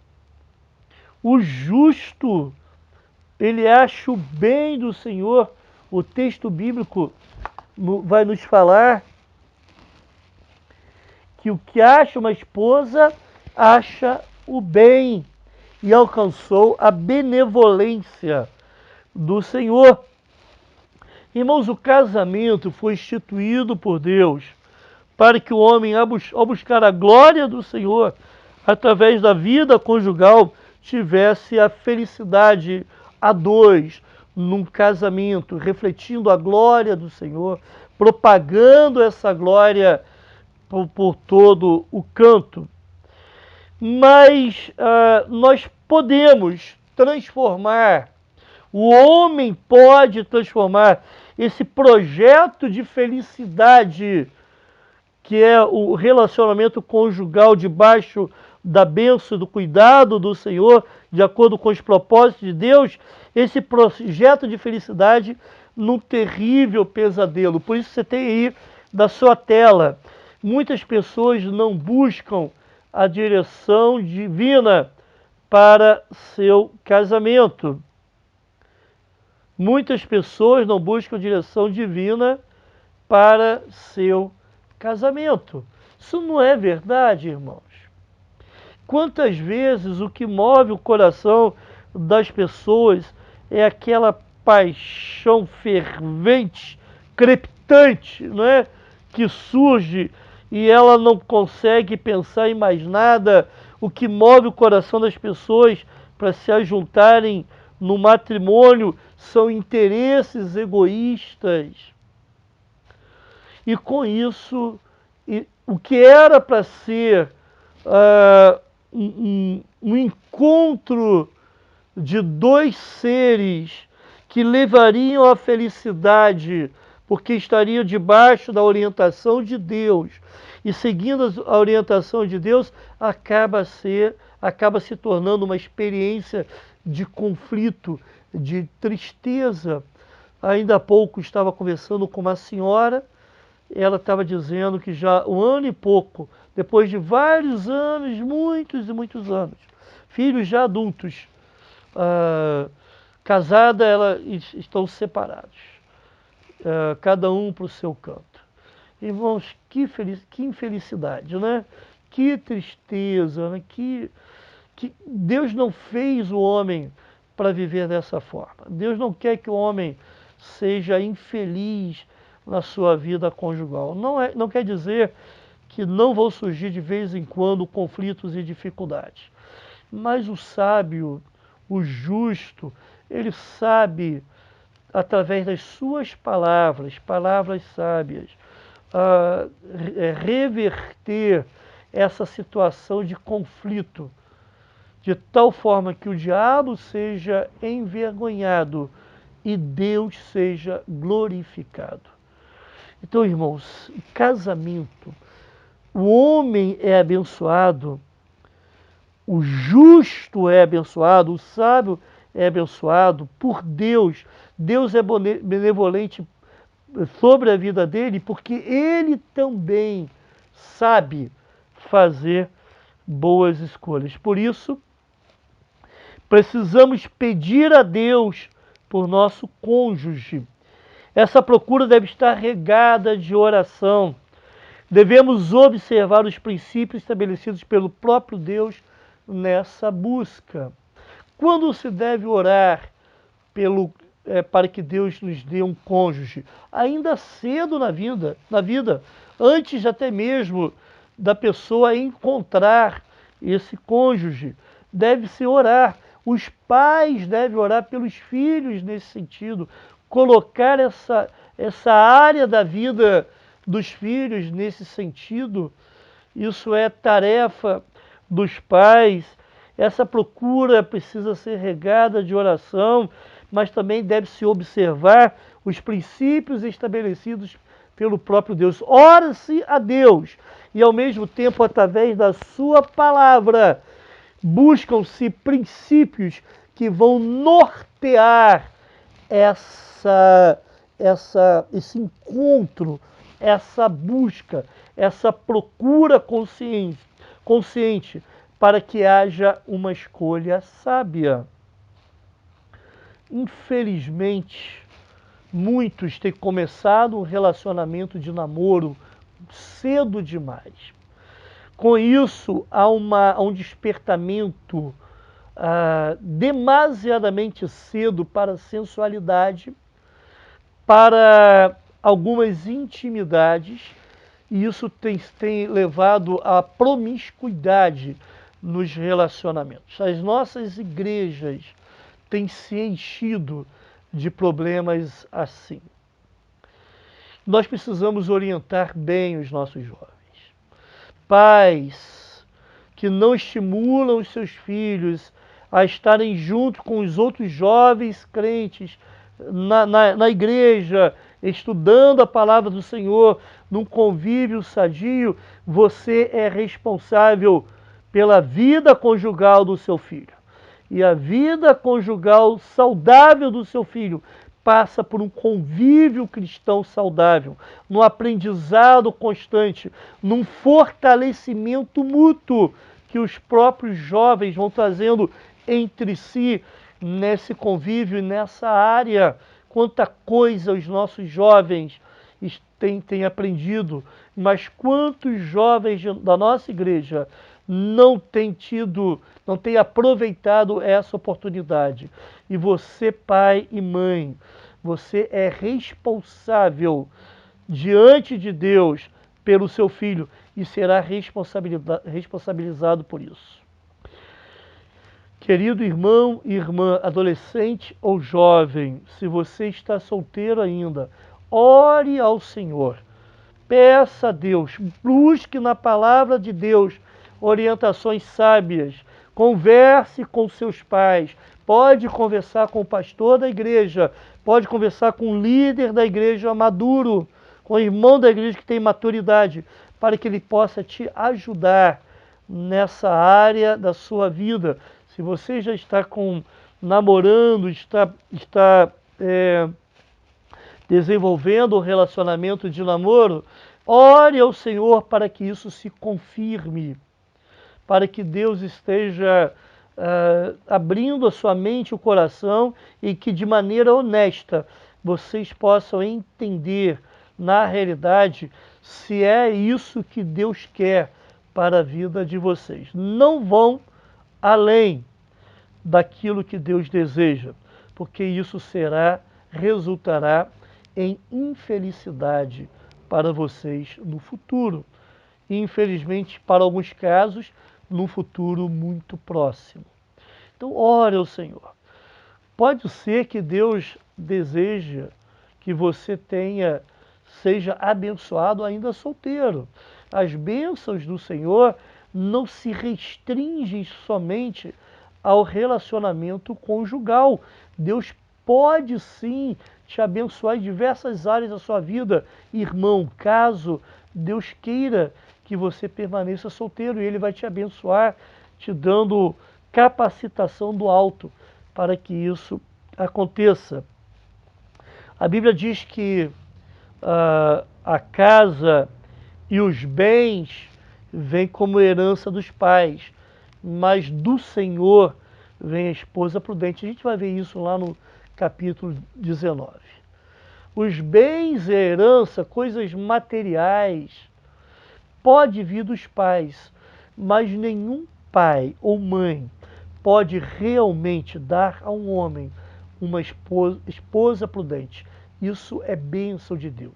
O justo, ele acha o bem do Senhor. O texto bíblico vai nos falar que o que acha uma esposa, acha o bem e alcançou a benevolência do Senhor. Irmãos, o casamento foi instituído por Deus para que o homem, ao buscar a glória do Senhor, através da vida conjugal, tivesse a felicidade a dois num casamento, refletindo a glória do Senhor, propagando essa glória por todo o canto. Mas nós podemos transformar, o homem pode transformar esse projeto de felicidade, que é o relacionamento conjugal debaixo da bênção, do cuidado do Senhor, de acordo com os propósitos de Deus, esse projeto de felicidade num terrível pesadelo. Por isso você tem aí da sua tela, muitas pessoas não buscam a direção divina para seu casamento. Muitas pessoas não buscam direção divina para seu casamento. Isso não é verdade, irmãos. Quantas vezes o que move o coração das pessoas é aquela paixão fervente, crepitante, não é? Que surge e ela não consegue pensar em mais nada. O que move o coração das pessoas para se ajuntarem no matrimônio são interesses egoístas. E com isso, o que era para ser um encontro de dois seres que levariam à felicidade, porque estariam debaixo da orientação de Deus, e seguindo a orientação de Deus, acaba se tornando uma experiência de conflito, de tristeza. Ainda há pouco estava conversando com uma senhora, ela estava dizendo que já um ano e pouco, depois de vários anos, muitos e muitos anos, filhos já adultos, casada, estão separados, cada um para o seu canto. Irmãos, que infelicidade, né? Que tristeza, né? Que Deus não fez o homem para viver dessa forma. Deus não quer que o homem seja infeliz na sua vida conjugal. Não quer dizer que não vão surgir de vez em quando conflitos e dificuldades. Mas o sábio, o justo, ele sabe, através das suas palavras sábias, reverter essa situação de conflito, de tal forma que o diabo seja envergonhado e Deus seja glorificado. Então, irmãos, casamento, o homem é abençoado, o justo é abençoado, o sábio é abençoado por Deus. Deus é benevolente sobre a vida dele, porque ele também sabe fazer boas escolhas. Por isso, precisamos pedir a Deus por nosso cônjuge. Essa procura deve estar regada de oração. Devemos observar os princípios estabelecidos pelo próprio Deus nessa busca. Quando se deve orar para que Deus nos dê um cônjuge? Ainda cedo na vida, antes até mesmo da pessoa encontrar esse cônjuge, deve-se orar. Os pais devem orar pelos filhos nesse sentido, colocar essa área da vida dos filhos nesse sentido. Isso é tarefa dos pais. Essa procura precisa ser regada de oração, mas também deve-se observar os princípios estabelecidos pelo próprio Deus. Ora-se a Deus e, ao mesmo tempo, através da sua palavra, buscam-se princípios que vão nortear esse encontro, essa busca, essa procura consciente para que haja uma escolha sábia. Infelizmente, muitos têm começado um relacionamento de namoro cedo demais. Com isso, há um despertamento demasiadamente cedo para a sensualidade, para algumas intimidades, e isso tem levado à promiscuidade nos relacionamentos. As nossas igrejas têm se enchido de problemas assim. Nós precisamos orientar bem os nossos jovens. Pais que não estimulam os seus filhos a estarem junto com os outros jovens crentes na igreja, estudando a palavra do Senhor, num convívio sadio, você é responsável pela vida conjugal do seu filho. E a vida conjugal saudável do seu filho passa por um convívio cristão saudável, num aprendizado constante, num fortalecimento mútuo que os próprios jovens vão trazendo entre si nesse convívio e nessa área. Quanta coisa os nossos jovens têm aprendido, mas quantos jovens da nossa igreja não têm aproveitado essa oportunidade. E você, pai e mãe, você é responsável diante de Deus pelo seu filho e será responsabilizado por isso. Querido irmão e irmã, adolescente ou jovem, se você está solteiro ainda, ore ao Senhor, peça a Deus, busque na palavra de Deus orientações sábias, converse com seus pais, pode conversar com o pastor da igreja, pode conversar com o líder da igreja maduro, com o irmão da igreja que tem maturidade, para que ele possa te ajudar nessa área da sua vida. Se você já está namorando, está desenvolvendo um relacionamento de namoro, ore ao Senhor para que isso se confirme, para que Deus esteja abrindo a sua mente e o coração e que de maneira honesta vocês possam entender na realidade se é isso que Deus quer para a vida de vocês. Não vão além daquilo que Deus deseja, porque isso resultará em infelicidade para vocês no futuro. E, infelizmente, para alguns casos, no futuro muito próximo. Então, ore ao Senhor. Pode ser que Deus deseja que você seja abençoado ainda solteiro. As bênçãos do Senhor não se restringem somente ao relacionamento conjugal. Deus pode sim te abençoar em diversas áreas da sua vida, irmão, caso Deus queira que você permaneça solteiro, e Ele vai te abençoar, te dando capacitação do alto para que isso aconteça. A Bíblia diz que a casa e os bens vêm como herança dos pais, mas do Senhor vem a esposa prudente. A gente vai ver isso lá no capítulo 19. Os bens e a herança, coisas materiais, pode vir dos pais, mas nenhum pai ou mãe pode realmente dar a um homem uma esposa prudente. Isso é bênção de Deus.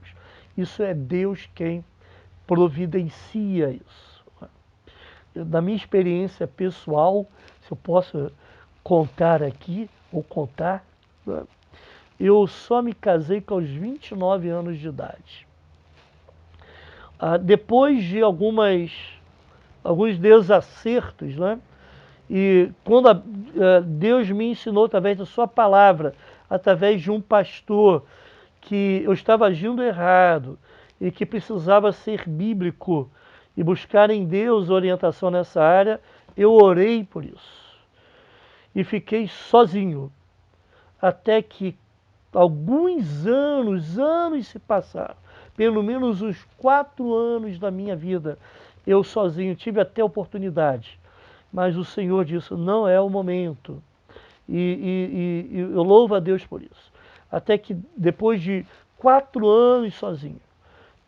Isso é Deus quem providencia isso. Da minha experiência pessoal, se eu posso contar aqui, ou contar, eu só me casei com os 29 anos de idade. Depois de alguns desacertos, né? E quando Deus me ensinou através da sua palavra, através de um pastor, que eu estava agindo errado e que precisava ser bíblico e buscar em Deus orientação nessa área, eu orei por isso. E fiquei sozinho, até que alguns anos se passaram, pelo menos uns 4 anos da minha vida, eu sozinho, tive até oportunidade, mas o Senhor disse, não é o momento, e eu louvo a Deus por isso. Até que depois de 4 anos sozinho,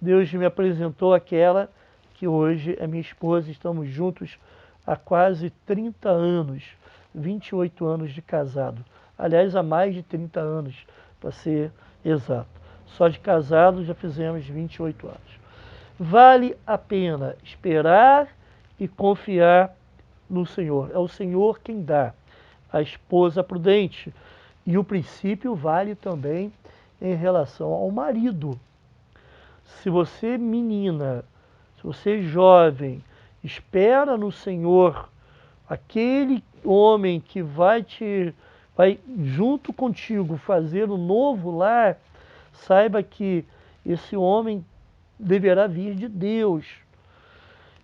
Deus me apresentou aquela que hoje é minha esposa, estamos juntos há quase 30 anos, 28 anos de casado. Aliás, há mais de 30 anos, para ser exato. Só de casado já fizemos 28 anos. Vale a pena esperar e confiar no Senhor. É o Senhor quem dá a esposa prudente. E o princípio vale também em relação ao marido. Se você, menina, se você, jovem, espera no Senhor aquele homem que vai junto contigo fazer um novo lar, saiba que esse homem deverá vir de Deus.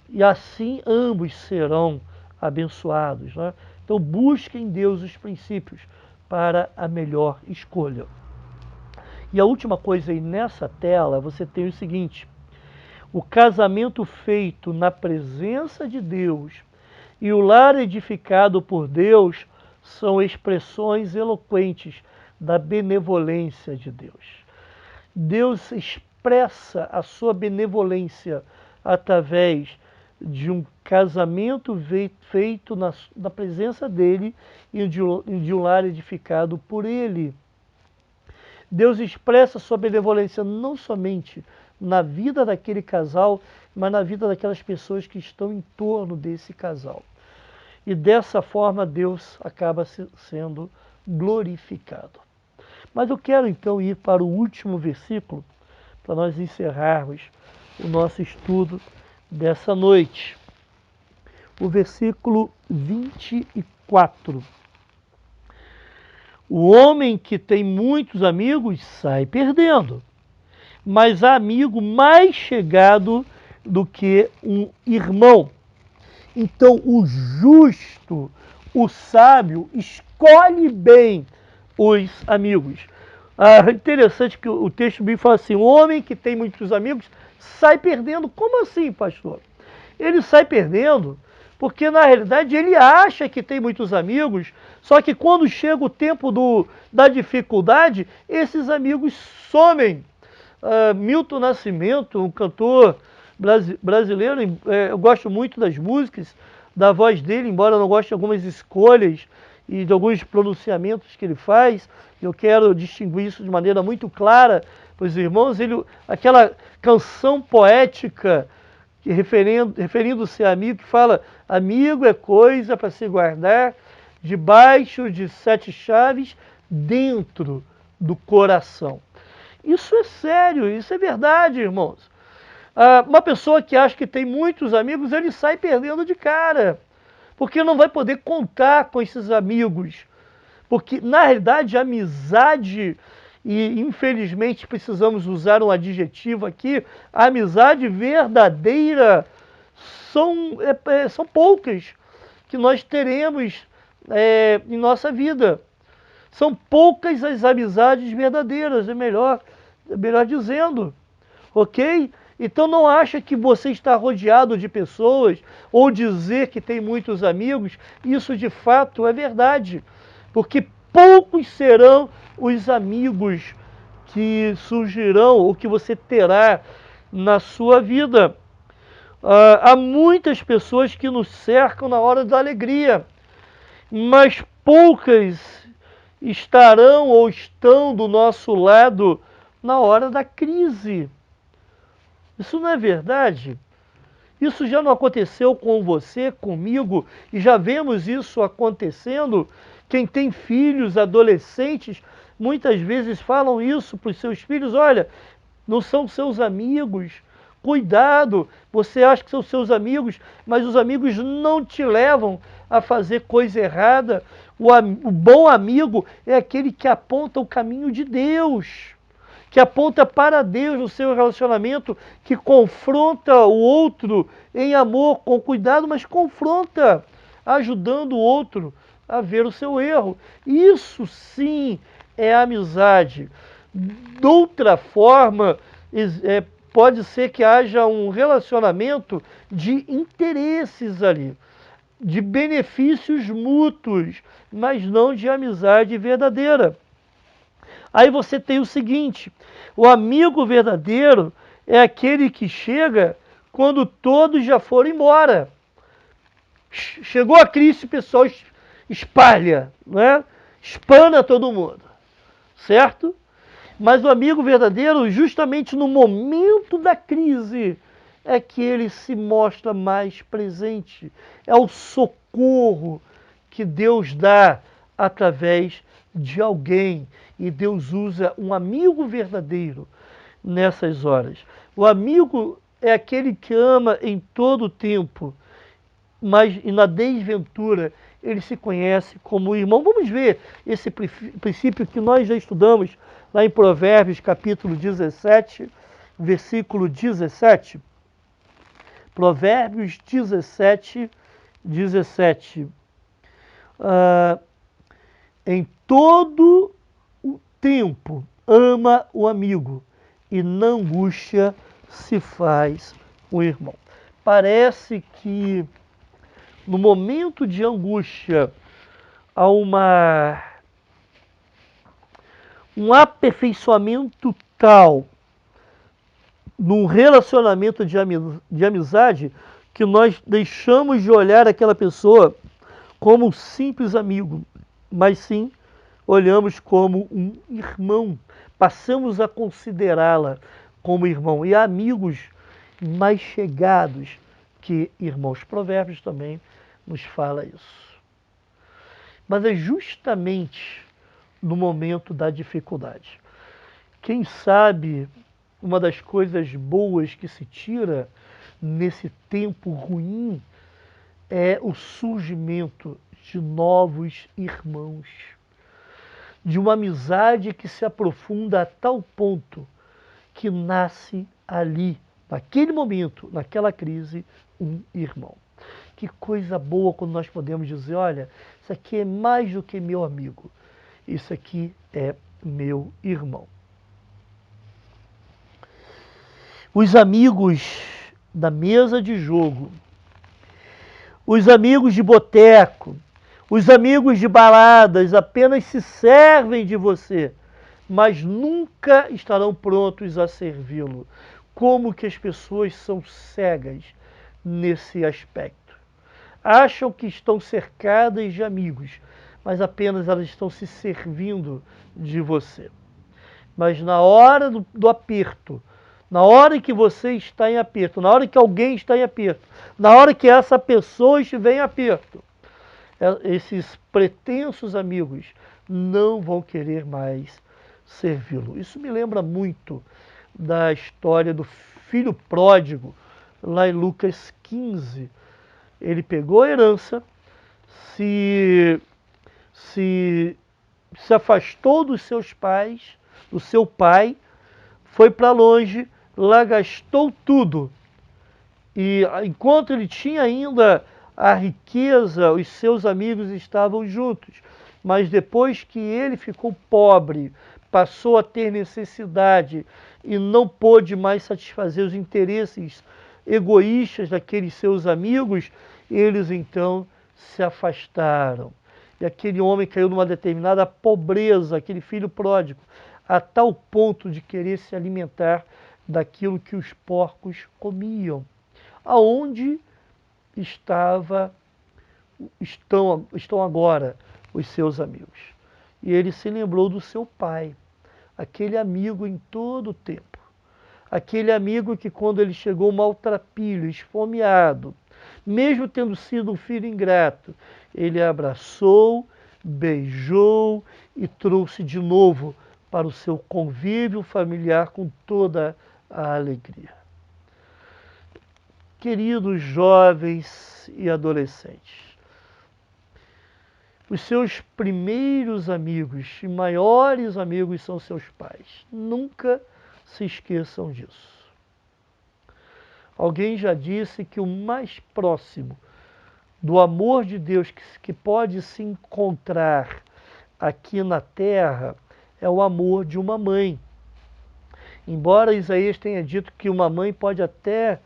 E assim ambos serão abençoados, né? Então busque em Deus os princípios para a melhor escolha. E a última coisa aí nessa tela, você tem o seguinte: o casamento feito na presença de Deus e o lar edificado por Deus são expressões eloquentes da benevolência de Deus. Deus expressa a sua benevolência através de um casamento feito na presença dele e de um lar edificado por ele. Deus expressa a sua benevolência não somente na vida daquele casal, mas na vida daquelas pessoas que estão em torno desse casal. E dessa forma Deus acaba sendo glorificado. Mas eu quero então ir para o último versículo, para nós encerrarmos o nosso estudo dessa noite. O versículo 24. O homem que tem muitos amigos sai perdendo, mas há amigo mais chegado do que um irmão. Então o justo, o sábio, escolhe bem os amigos. Interessante que o texto bíblico fala assim, o homem que tem muitos amigos sai perdendo. Como assim, pastor? Ele sai perdendo porque, na realidade, ele acha que tem muitos amigos, só que quando chega o tempo da dificuldade, esses amigos somem. Milton Nascimento, um cantor brasileiro, eu gosto muito das músicas, da voz dele, embora eu não goste de algumas escolhas e de alguns pronunciamentos que ele faz, eu quero distinguir isso de maneira muito clara para os irmãos. Aquela canção poética, referindo-se a amigo, que fala, amigo é coisa para se guardar debaixo de 7 chaves dentro do coração. Isso é sério, isso é verdade, irmãos. Uma pessoa que acha que tem muitos amigos, ele sai perdendo de cara. porque não vai poder contar com esses amigos. Porque, na realidade, a amizade, e infelizmente precisamos usar um adjetivo aqui, a amizade verdadeira são poucas que nós teremos em nossa vida. São poucas as amizades verdadeiras, é melhor dizendo, ok? Então não acha que você está rodeado de pessoas ou dizer que tem muitos amigos, isso de fato é verdade, porque poucos serão os amigos que surgirão ou que você terá na sua vida. Há muitas pessoas que nos cercam na hora da alegria, mas poucas estarão ou estão do nosso lado na hora da crise. Isso não é verdade? Isso já não aconteceu com você, comigo, e já vemos isso acontecendo. Quem tem filhos, adolescentes, muitas vezes falam isso para os seus filhos: olha, não são seus amigos, cuidado, você acha que são seus amigos, mas os amigos não te levam a fazer coisa errada. O bom amigo é aquele que aponta o caminho de Deus, que aponta para Deus no seu relacionamento, que confronta o outro em amor, com cuidado, mas confronta, ajudando o outro a ver o seu erro. Isso sim é amizade. De outra forma, pode ser que haja um relacionamento de interesses ali, de benefícios mútuos, mas não de amizade verdadeira. Aí você tem o seguinte: o amigo verdadeiro é aquele que chega quando todos já foram embora. Chegou a crise, o pessoal espalha, né? Espana todo mundo, certo? Mas o amigo verdadeiro, justamente no momento da crise, é que ele se mostra mais presente. É o socorro que Deus dá através de alguém. E Deus usa um amigo verdadeiro nessas horas. O amigo é aquele que ama em todo o tempo, mas na desventura ele se conhece como irmão. Vamos ver esse princípio que nós já estudamos lá em Provérbios, capítulo 17, versículo 17. Provérbios 17, 17. Em todo o tempo ama o amigo, e na angústia se faz o irmão. Parece que no momento de angústia há um aperfeiçoamento tal num relacionamento de amizade que nós deixamos de olhar aquela pessoa como um simples amigo, mas sim olhamos como um irmão, passamos a considerá-la como irmão. E há amigos mais chegados que irmãos. Provérbios também nos fala isso. Mas é justamente no momento da dificuldade. Quem sabe uma das coisas boas que se tira nesse tempo ruim é o surgimento de novos irmãos, de uma amizade que se aprofunda a tal ponto que nasce ali, naquele momento, naquela crise, um irmão. Que coisa boa quando nós podemos dizer: olha, isso aqui é mais do que meu amigo, isso aqui é meu irmão. Os amigos da mesa de jogo, os amigos de boteco, os amigos de baladas apenas se servem de você, mas nunca estarão prontos a servi-lo. Como que as pessoas são cegas nesse aspecto. Acham que estão cercadas de amigos, mas apenas elas estão se servindo de você. Mas na hora do aperto, na hora que você está em aperto, na hora que alguém está em aperto, na hora que essa pessoa estiver em aperto, esses pretensos amigos não vão querer mais servi-lo. Isso me lembra muito da história do filho pródigo, lá em Lucas 15. Ele pegou a herança, se, se, se afastou dos seus pais, do seu pai, foi para longe, lá gastou tudo. E enquanto ele tinha ainda a riqueza, os seus amigos estavam juntos. Mas depois que ele ficou pobre, passou a ter necessidade e não pôde mais satisfazer os interesses egoístas daqueles seus amigos, eles então se afastaram. E aquele homem caiu numa determinada pobreza, aquele filho pródigo, a tal ponto de querer se alimentar daquilo que os porcos comiam. Aonde estão agora os seus amigos? E ele se lembrou do seu pai, aquele amigo em todo o tempo, aquele amigo que quando ele chegou maltrapilho, esfomeado, mesmo tendo sido um filho ingrato, ele abraçou, beijou e trouxe de novo para o seu convívio familiar com toda a alegria. Queridos jovens e adolescentes, os seus primeiros amigos e maiores amigos são seus pais. Nunca se esqueçam disso. Alguém já disse que o mais próximo do amor de Deus que pode se encontrar aqui na terra é o amor de uma mãe. Embora Isaías tenha dito que uma mãe pode até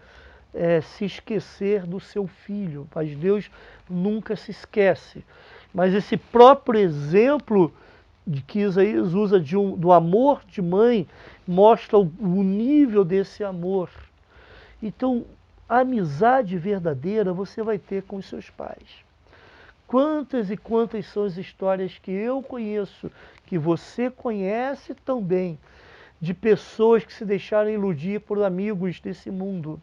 se esquecer do seu filho, mas Deus nunca se esquece. Mas esse próprio exemplo de que Isaías usa do amor de mãe mostra o nível desse amor. Então, a amizade verdadeira você vai ter com os seus pais. Quantas e quantas são as histórias que eu conheço, que você conhece também, de pessoas que se deixaram iludir por amigos desse mundo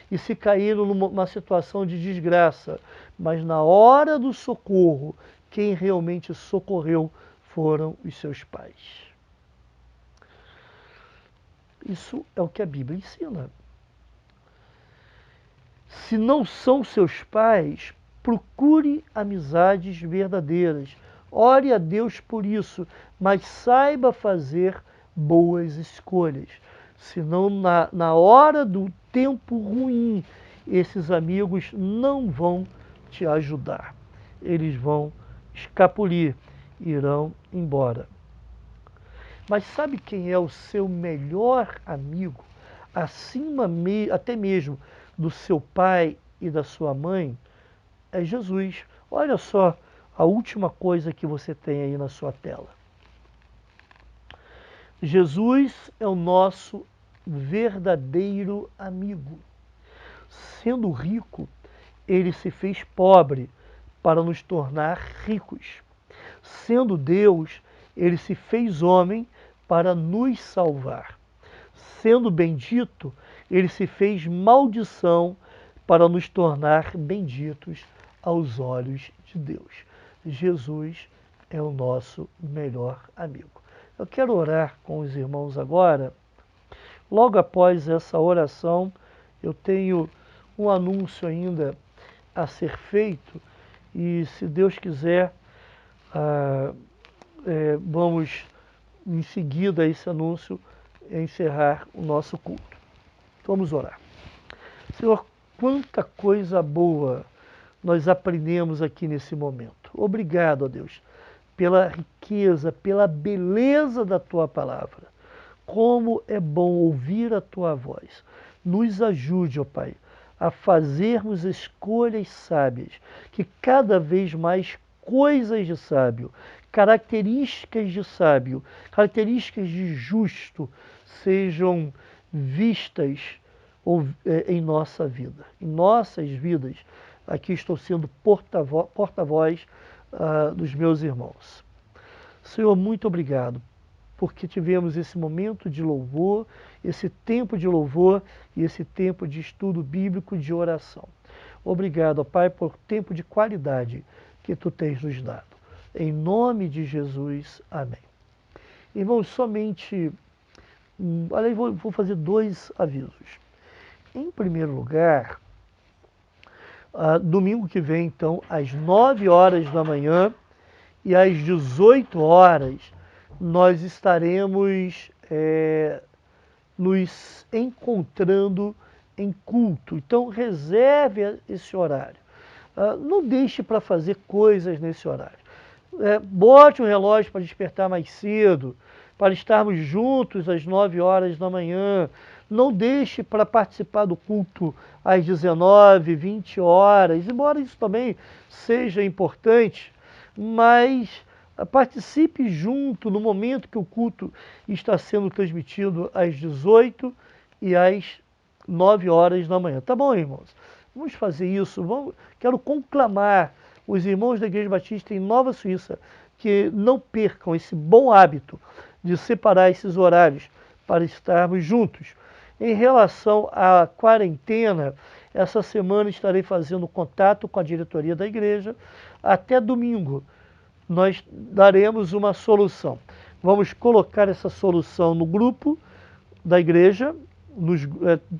e se caíram numa situação de desgraça, mas na hora do socorro, quem realmente socorreu foram os seus pais. Isso é o que a Bíblia ensina. Se não são seus pais, procure amizades verdadeiras. Ore a Deus por isso, mas saiba fazer boas escolhas. Senão, na hora do tempo ruim, esses amigos não vão te ajudar. Eles vão escapulir, irão embora. Mas sabe quem é o seu melhor amigo? Até mesmo do seu pai e da sua mãe? É Jesus. Olha só a última coisa que você tem aí na sua tela. Jesus é o nosso verdadeiro amigo. Sendo rico, ele se fez pobre para nos tornar ricos. Sendo Deus, ele se fez homem para nos salvar. Sendo bendito, ele se fez maldição para nos tornar benditos aos olhos de Deus. Jesus é o nosso melhor amigo. Eu quero orar com os irmãos agora. Logo após essa oração, eu tenho um anúncio ainda a ser feito e, se Deus quiser, vamos em seguida a esse anúncio encerrar o nosso culto. Vamos orar. Senhor, quanta coisa boa nós aprendemos aqui nesse momento. Obrigado, ó Deus, pela riqueza, pela beleza da Tua palavra. Como é bom ouvir a Tua voz. Nos ajude, ó Pai, a fazermos escolhas sábias, que cada vez mais coisas de sábio, características de sábio, características de justo sejam vistas em nossa vida, em nossas vidas. Aqui estou sendo porta-voz dos meus irmãos. Senhor, muito obrigado, porque tivemos esse momento de louvor, esse tempo de louvor e esse tempo de estudo bíblico, de oração. Obrigado, ó Pai, por tempo de qualidade que Tu tens nos dado. Em nome de Jesus, amém. Irmãos, somente, vou fazer 2 avisos. Em primeiro lugar, Domingo que vem, então, às 9 horas da manhã e às 18 horas, nós estaremos nos encontrando em culto. Então, reserve esse horário. Não deixe para fazer coisas nesse horário. Bote o relógio para despertar mais cedo, para estarmos juntos às 9 horas da manhã. Não deixe para participar do culto às 19, 20 horas, embora isso também seja importante, mas participe junto no momento que o culto está sendo transmitido às 18 e às 9 horas da manhã. Tá bom, irmãos? Vamos fazer isso. Quero conclamar os irmãos da Igreja Batista em Nova Suíça que não percam esse bom hábito de separar esses horários para estarmos juntos. Em relação à quarentena, essa semana estarei fazendo contato com a diretoria da igreja. Até domingo nós daremos uma solução. Vamos colocar essa solução no grupo da igreja,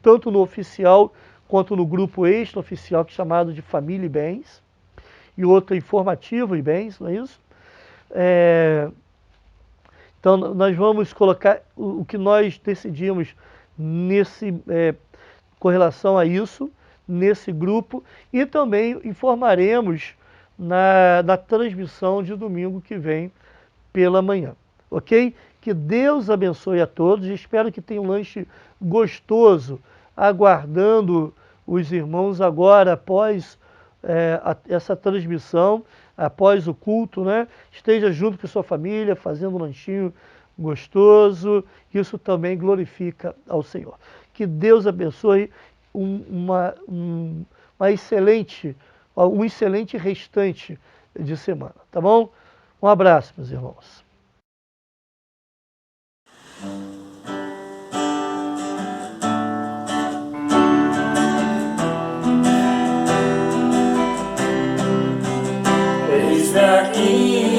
tanto no oficial quanto no grupo extra-oficial, que é chamado de Família e Bens, e outro informativo e Bens, não é isso? Então nós vamos colocar o que nós decidimos com relação a isso, nesse grupo, e também informaremos na transmissão de domingo que vem pela manhã, ok? Que Deus abençoe a todos, espero que tenha um lanche gostoso, aguardando os irmãos agora, após essa transmissão, após o culto, né? Esteja junto com a sua família, fazendo um lanchinho gostoso, isso também glorifica ao Senhor. Que Deus abençoe um excelente restante de semana, tá bom? Um abraço, meus irmãos. Eis-me aqui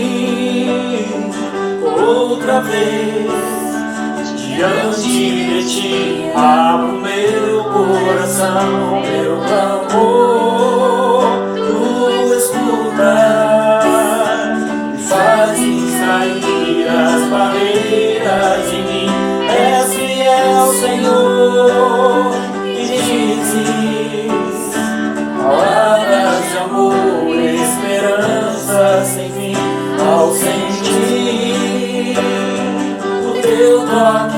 outra vez, diante de ti, abro meu coração, meu clamor, tu escutas e fazes sair as barreiras de mim. És fiel, Senhor, e dizes palavras de amor, esperança sem fim. Ao sentir o teu toque,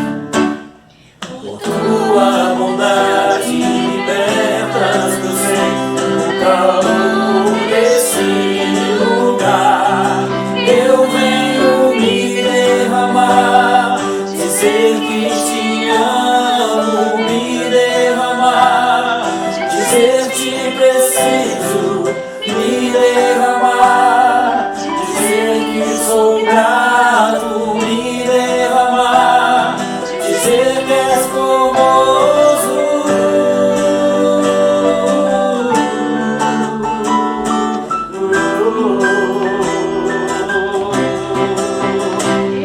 por tua bondade libertas meu ser, no calor desse lugar. Eu venho me derramar, dizer que te amo, me derramar, dizer que preciso, me derramar, dizer que sou grato, me derramar, dizer que és formoso.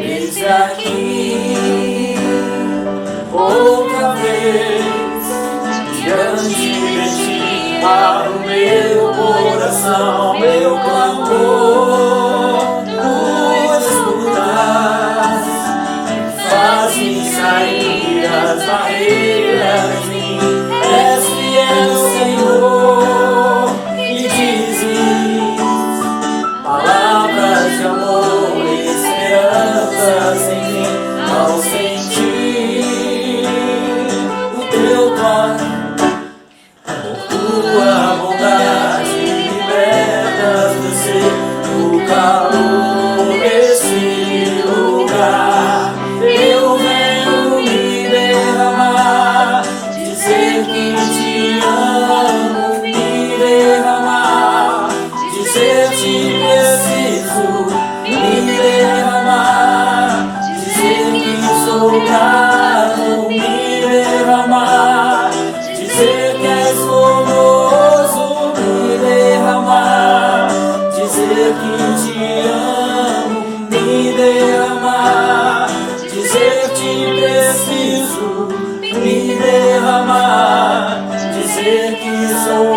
Eis aqui outra vez, diante de ti, para o meu coração, meu clamor, tu escutas, fazes sair as barreiras de mim. És fiel, Senhor, e dizes palavras de amor, esperança sem fim. Ao sentir o teu toque, por tua bondade libertas meu ser, no calor desse lugar. Eu venho me derramar, dizer que te amo, me derramar, dizer que preciso, me derramar, dizer que sou grato, me derramar, dizer que és formoso, me derramar, dizer que te amo, me derramar, dizer que preciso, me derramar, dizer que sou